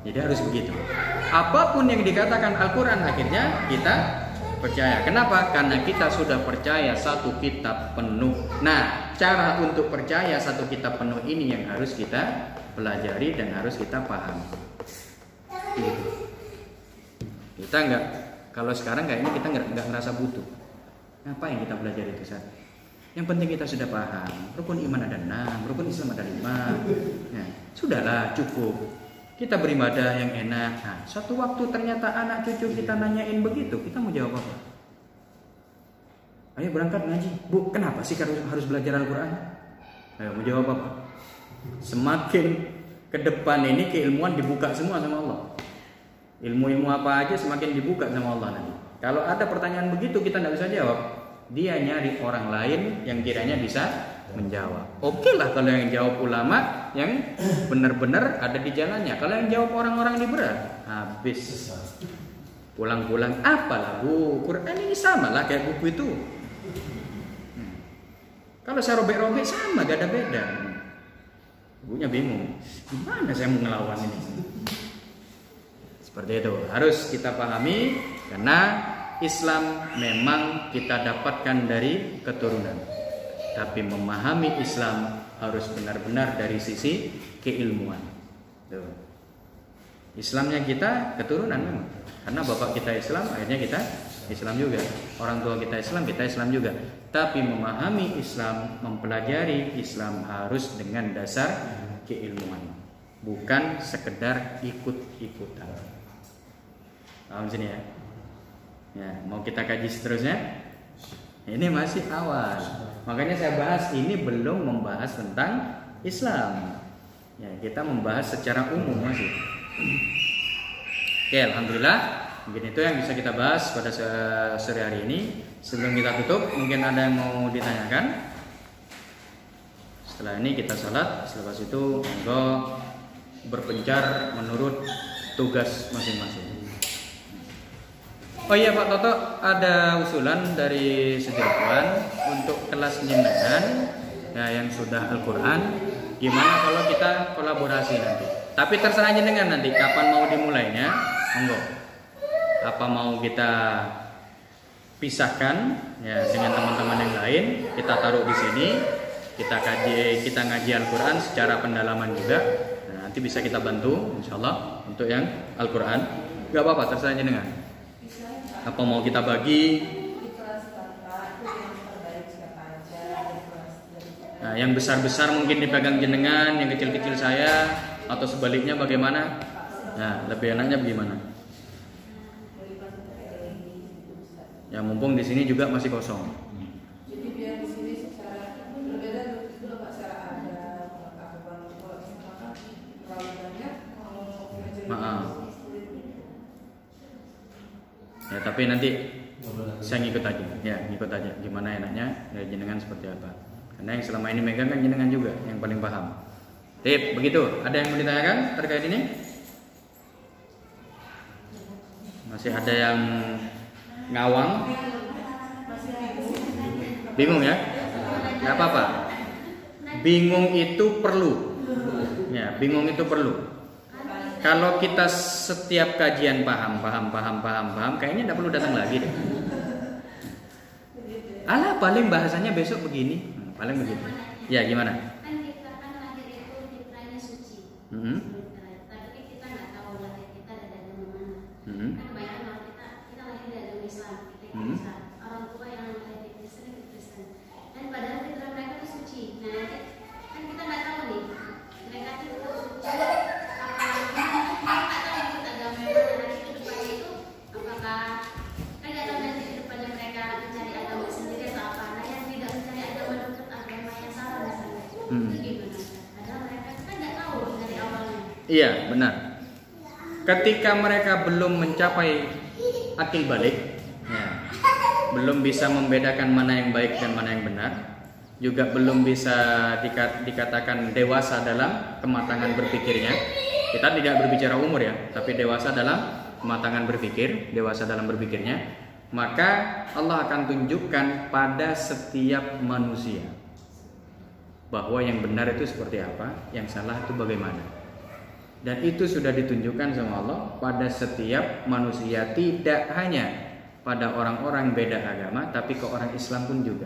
Jadi harus begitu. Apapun yang dikatakan Al-Quran akhirnya kita percaya. Kenapa? Karena kita sudah percaya satu kitab penuh. Nah, cara untuk percaya satu kitab penuh ini yang harus kita pelajari dan harus kita pahami. Gitu. Kita nggak, kalau sekarang kayaknya kita nggak ngerasa butuh. Ngapain kita belajar itu, Ustaz? Yang penting kita sudah paham. Rukun iman ada 6, rukun Islam ada 5. Nah, sudahlah, cukup. Kita beribadah yang enak. Nah, suatu waktu ternyata anak cucu kita nanyain begitu, kita mau jawab apa? Ayo berangkat ngaji. Bu, kenapa sih harus belajar Al-Quran? Ayo mau jawab apa? Semakin ke depan ini keilmuan dibuka semua sama Allah. Ilmu-ilmu apa aja semakin dibuka sama Allah nanti. Kalau ada pertanyaan begitu kita tidak bisa jawab, dia nyari orang lain yang kiranya bisa menjawab. Oke lah kalau yang jawab ulama yang benar-benar ada di jalannya. Kalau yang jawab orang-orang liberal, habis. Pulang-pulang apalah bu, Quran ini sama lah kayak buku itu. Kalau saya robek-robek sama, gak ada beda. Ibunya bingung, gimana saya mau ngelawan ini? Seperti itu, harus kita pahami karena Islam memang kita dapatkan dari keturunan. Tapi memahami Islam harus benar-benar dari sisi keilmuan. Tuh. Islamnya kita keturunan memang. Karena bapak kita Islam, akhirnya kita Islam juga. Orang tua kita Islam juga. Tapi memahami Islam, mempelajari Islam harus dengan dasar keilmuan, bukan sekedar ikut-ikutan. Paham sini ya? Ya, mau kita kaji seterusnya? Ini masih awal. Makanya saya bahas ini belum membahas tentang Islam. Ya, kita membahas secara umum masih. Oke, alhamdulillah. Mungkin itu yang bisa kita bahas pada sore hari ini. Sebelum kita tutup, mungkin ada yang mau ditanyakan. Setelah ini kita salat. Setelah itu monggo berpencar menurut tugas masing-masing. Oh iya Pak Toto, ada usulan dari sejarawan untuk kelas jenengan ya, yang sudah Al-Quran. Gimana kalau kita kolaborasi nanti? Tapi terserah jenengan nanti kapan mau dimulainya. Monggo. Apa mau kita pisahkan ya dengan teman-teman yang lain, kita taruh di sini, kita ngaji Al-Quran secara pendalaman juga. Nah, nanti bisa kita bantu insyaallah untuk yang Al-Quran. Gak apa-apa, terserah jenengan. Apa mau kita bagi? Nah, yang besar-besar mungkin dipegang jenengan, yang kecil-kecil saya, atau sebaliknya bagaimana? Nah, lebih enaknya bagaimana? Ya mumpung di sini juga masih kosong. Jadi biar di sini secara berbeda dulu Pak, secara ada terlalu banyak Maaf. Ya tapi nanti saya ngikut aja. Ya ngikut aja. Gimana enaknya? Ya jenengan seperti apa? Karena yang selama ini megang kan jenengan juga yang paling paham. Tip begitu. Ada yang mau ditanyakan terkait ini? Masih ada yang ngawang? Bingung ya? Gak apa-apa. Bingung itu perlu. Ya, bingung itu perlu. Kalau kita setiap kajian paham, kayaknya tidak perlu datang lagi deh. Alah, paling bahasanya besok begini, paling begitu. Ya, gimana? Kan kita kan lahir itu fitrahnya suci. Tapi kita nggak tahu lahir kita dari agama mana. Kan kebanyakan kalau kita lahir dari agama Islam, kita Islam. Orang tua yang lahir di Kristen. Dan padahal fitrah mereka itu suci. Nah, kan kita nggak tahu nih, mereka itu suci. Kita nggak tahu ikut agama mana. Nanti ke depannya itu apakah kan nggak tahu nanti ke depannya mereka mencari agama sendiri atau apa. Nah, yang tidak mencari agama dekat agama yang salah misalnya. Itu gimana? Padahal mereka kan nggak tahu dari awalnya. Iya, benar. Ketika mereka belum mencapai akil balik, ya, belum bisa membedakan mana yang baik dan mana yang benar, juga belum bisa dikatakan dewasa dalam kematangan berpikirnya. Kita tidak berbicara umur ya, tapi dewasa dalam kematangan berpikir, dewasa dalam berpikirnya, maka Allah akan tunjukkan pada setiap manusia bahwa yang benar itu seperti apa, yang salah itu bagaimana. Dan itu sudah ditunjukkan sama Allah pada setiap manusia, tidak hanya pada orang-orang beda agama, tapi ke orang Islam pun juga.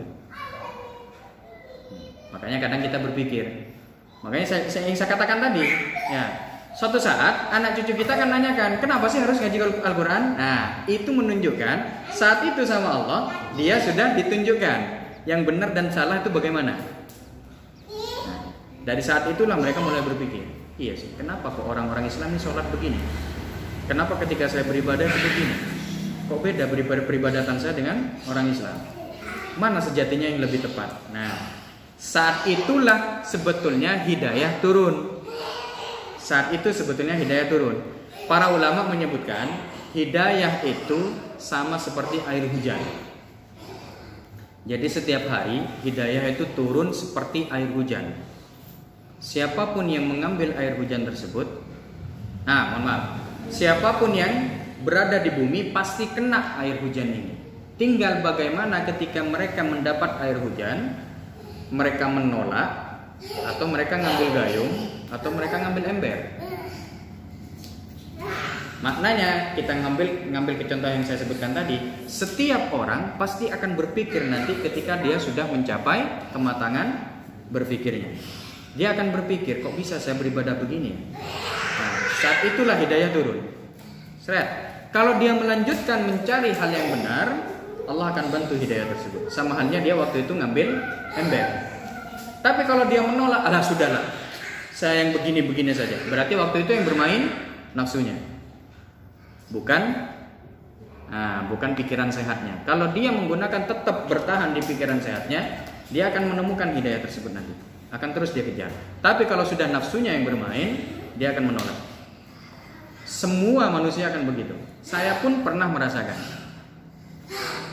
Makanya kadang kita berpikir, makanya saya katakan tadi, ya, suatu saat anak cucu kita akan nanyakan, kenapa sih harus ngaji Al-Quran? Nah, itu menunjukkan saat itu sama Allah, dia sudah ditunjukkan yang benar dan salah itu bagaimana. Nah, dari saat itulah mereka mulai berpikir, iya sih, kenapa kok orang-orang Islam ini sholat begini? Kenapa ketika saya beribadah itu begini? Kok beda peribadatan saya dengan orang Islam? Mana sejatinya yang lebih tepat? Nah, saat itulah sebetulnya hidayah turun. Saat itu sebetulnya hidayah turun. Para ulama menyebutkan hidayah itu sama seperti air hujan. Jadi setiap hari hidayah itu turun seperti air hujan. Siapapun yang mengambil air hujan tersebut, siapapun yang berada di bumi pasti kena air hujan ini. Tinggal bagaimana ketika mereka mendapat air hujan, mereka menolak, atau mereka ngambil gayung, atau mereka ngambil ember. Maknanya kita ngambil ke contoh yang saya sebutkan tadi. Setiap orang pasti akan berpikir nanti ketika dia sudah mencapai kematangan berpikirnya. Dia akan berpikir, kok bisa saya beribadah begini? Nah, saat itulah hidayah turun. Kalau dia melanjutkan mencari hal yang benar, Allah akan bantu hidayah tersebut. Sama halnya dia waktu itu ngambil ember. Tapi kalau dia menolak, alah sudahlah, saya yang begini-begini saja. Berarti waktu itu yang bermain nafsunya. Bukan pikiran sehatnya. Kalau dia menggunakan tetap bertahan di pikiran sehatnya, dia akan menemukan hidayah tersebut nanti. Akan terus dia kejar. Tapi kalau sudah nafsunya yang bermain, dia akan menolak. Semua manusia akan begitu. Saya pun pernah merasakan.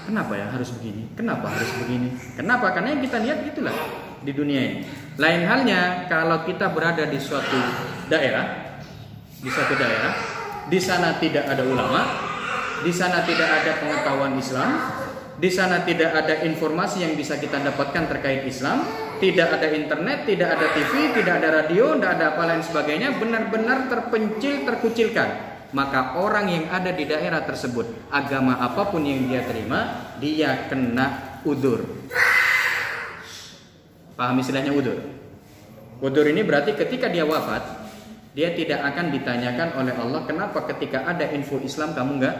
Kenapa ya harus begini? Kenapa harus begini? Kenapa? Karena yang kita lihat itulah di dunia ini. Lain halnya kalau kita berada di suatu daerah, di sana tidak ada ulama, di sana tidak ada pengetahuan Islam, di sana tidak ada informasi yang bisa kita dapatkan terkait Islam, tidak ada internet, tidak ada TV, tidak ada radio, tidak ada apa lain sebagainya, benar-benar terpencil, terkucilkan. Maka orang yang ada di daerah tersebut, agama apapun yang dia terima, dia kena udzur. Paham istilahnya udzur? Udzur ini berarti ketika dia wafat, dia tidak akan ditanyakan oleh Allah kenapa ketika ada info Islam kamu nggak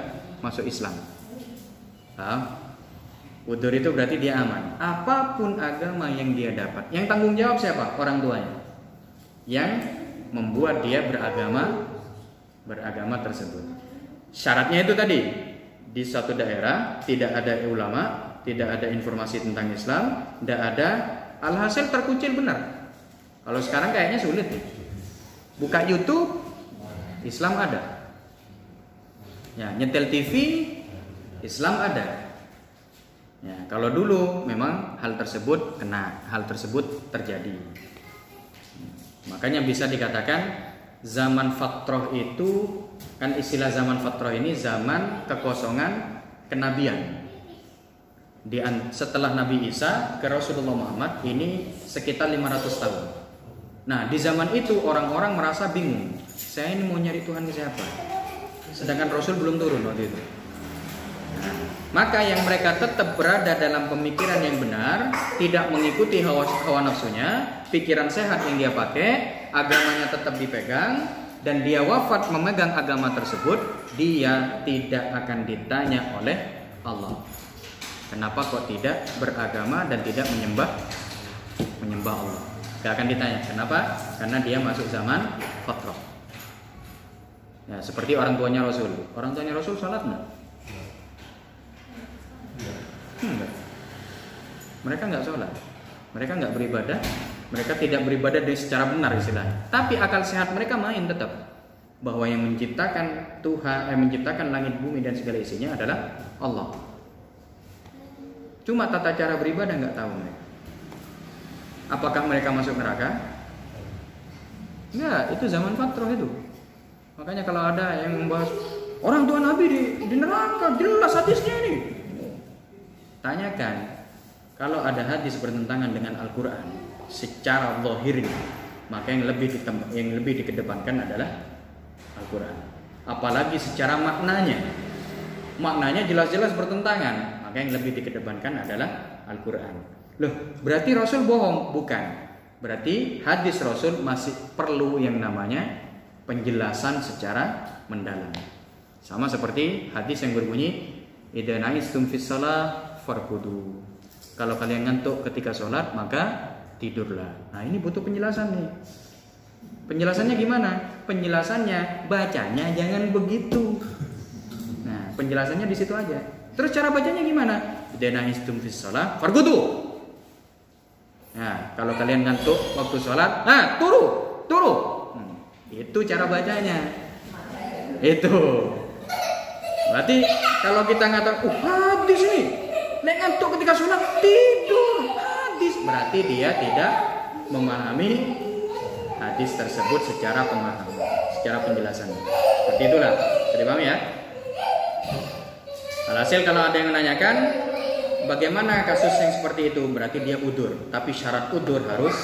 masuk Islam. Udzur itu berarti dia aman. Apapun agama yang dia dapat, yang tanggung jawab siapa? Orang tuanya. Yang membuat dia beragama tersebut. Syaratnya itu tadi, di suatu daerah tidak ada ulama, tidak ada informasi tentang Islam, tidak ada, alhasil terkucil benar. Kalau sekarang kayaknya sulit nih. Buka YouTube, Islam ada. Ya, nyetel TV, Islam ada. Ya, kalau dulu memang hal tersebut terjadi. Makanya bisa dikatakan zaman fatrah itu, kan istilah zaman fatrah ini zaman kekosongan kenabian. Setelah Nabi Isa ke Rasulullah Muhammad ini sekitar 500 tahun. Nah, di zaman itu orang-orang merasa bingung. Saya ini mau nyari Tuhan ke siapa? Sedangkan Rasul belum turun waktu itu. Nah, maka yang mereka tetap berada dalam pemikiran yang benar, tidak mengikuti hawa nafsunya, pikiran sehat yang dia pakai, agamanya tetap dipegang, dan dia wafat memegang agama tersebut, dia tidak akan ditanya oleh Allah. Kenapa kok tidak beragama dan tidak menyembah Allah? Gak akan ditanya. Kenapa? Karena dia masuk zaman fatrah. Ya, seperti orang tuanya Rasul. Orang tuanya Rasul sholat enggak? Enggak. Mereka enggak sholat. Mereka enggak beribadah. Mereka tidak beribadah secara benar istilahnya. Tapi akal sehat mereka main tetap. Bahwa yang menciptakan Tuhan, menciptakan langit bumi dan segala isinya adalah Allah. Cuma tata cara beribadah enggak tahu mereka. Apakah mereka masuk neraka? Enggak, itu zaman fatrah itu. Makanya kalau ada yang membahas orang tua Nabi di neraka, jelas hadisnya ini. Tanyakan, kalau ada hadis bertentangan dengan Al-Quran secara zahirnya, maka yang lebih dikedepankan adalah Al-Quran. Apalagi secara maknanya jelas-jelas bertentangan, maka yang lebih dikedepankan adalah Al-Quran. Loh, berarti Rasul bohong? Bukan. Berarti hadis Rasul masih perlu yang namanya penjelasan secara mendalam. Sama seperti hadis yang berbunyi idza naistum fis shalah farqudu. Kalau kalian ngantuk ketika sholat, maka tidurlah. Nah, ini butuh penjelasan nih. Penjelasannya gimana? Penjelasannya bacanya jangan begitu. Nah, penjelasannya di situ aja. Terus cara bacanya gimana? Idza naistum fis shalah farqudu. Nah, kalau kalian ngantuk waktu sholat, turu. Itu cara bacanya. Itu. Berarti kalau kita ngatakan, hadis nih, nek ngantuk ketika sholat tidur, hadis, berarti dia tidak memahami hadis tersebut secara pemahaman, secara penjelasannya. Seperti itulah. Jadi paham ya? Alhasil kalau ada yang menanyakan bagaimana kasus yang seperti itu, berarti dia udzur. Tapi syarat udzur harus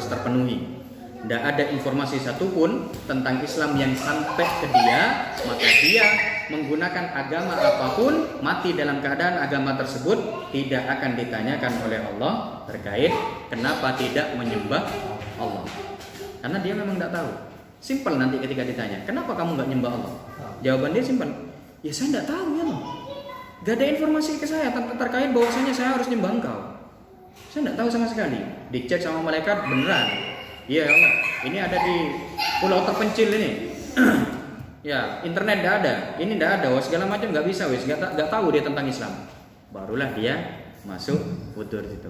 terpenuhi. Tidak ada informasi satupun tentang Islam yang sampai ke dia, maka dia menggunakan agama apapun, mati dalam keadaan agama tersebut tidak akan ditanyakan oleh Allah terkait kenapa tidak menyembah Allah. Karena dia memang tidak tahu. Simpel nanti ketika ditanya, kenapa kamu nggak nyembah Allah? Jawaban dia simpel, ya saya tidak tahu ya loh. Gak ada informasi ke saya terkait bahwasanya saya harus nyembah engkau. Saya tidak tahu sama sekali. Dicek sama malaikat beneran. Iya Allah, ini ada di pulau terpencil ini. Ya, internet tidak ada, ini tidak ada, segala macam nggak bisa, nggak tahu dia tentang Islam. Barulah dia masuk udzur itu.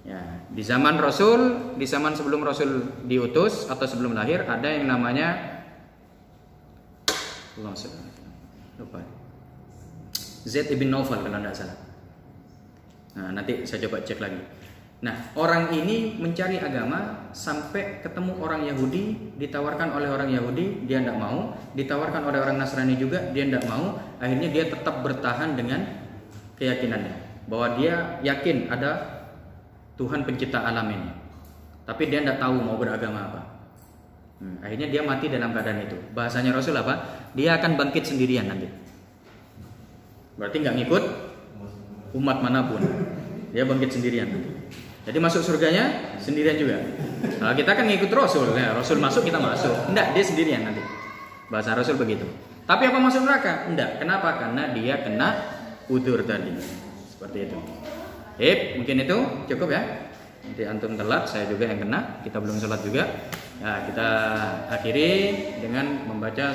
Ya, di zaman Rasul, di zaman sebelum Rasul diutus atau sebelum lahir ada yang namanya lupa. Zaid ibn Naufal kalau tidak salah. Nah, nanti saya coba cek lagi. Nah, orang ini mencari agama sampai ketemu orang Yahudi, ditawarkan oleh orang Yahudi, dia tidak mau, ditawarkan oleh orang Nasrani juga, dia tidak mau. Akhirnya dia tetap bertahan dengan keyakinannya bahwa dia yakin ada Tuhan pencipta alam ini. Tapi dia tidak tahu mau beragama apa. Akhirnya dia mati dalam keadaan itu. Bahasanya Rasul apa? Dia akan bangkit sendirian nanti. Berarti nggak ngikut umat manapun. Dia bangkit sendirian nanti. Jadi masuk surganya sendirian juga. Kalau kita kan ngikut Rasul, ya, Rasul masuk kita masuk. Enggak, dia sendirian nanti. Bahasa Rasul begitu. Tapi apa masuk neraka? Enggak. Kenapa? Karena dia kena udzur tadi. Seperti itu. Mungkin itu cukup ya. Nanti antum telat, saya juga yang kena. Kita belum sholat juga. Nah, kita akhiri dengan membaca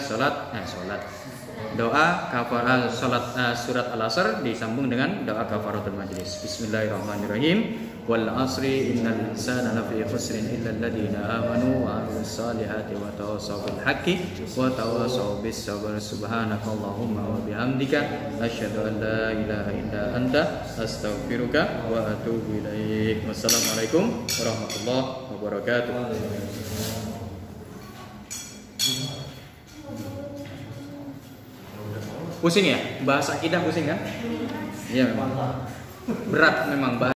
doa kafarat surat Al-Asr disambung dengan doa kafaratul majlis. Bismillahirrahmanirrahim. Wal 'asri innal insana lafi khusrin illa alladziina aamanu wa 'amilus solihati wa tawassaw bil haqqi wa tawassaw bis sabr. Subhanakallahumma wa bihamdika asyhadu an la ilaha illa anta astaghfiruka wa atubu ilaik. Wassalamualaikum warahmatullahi wabarakatuh. Pusing ya? Bahasa akidah pusing kan? Iya memang. Berat memang bahasa.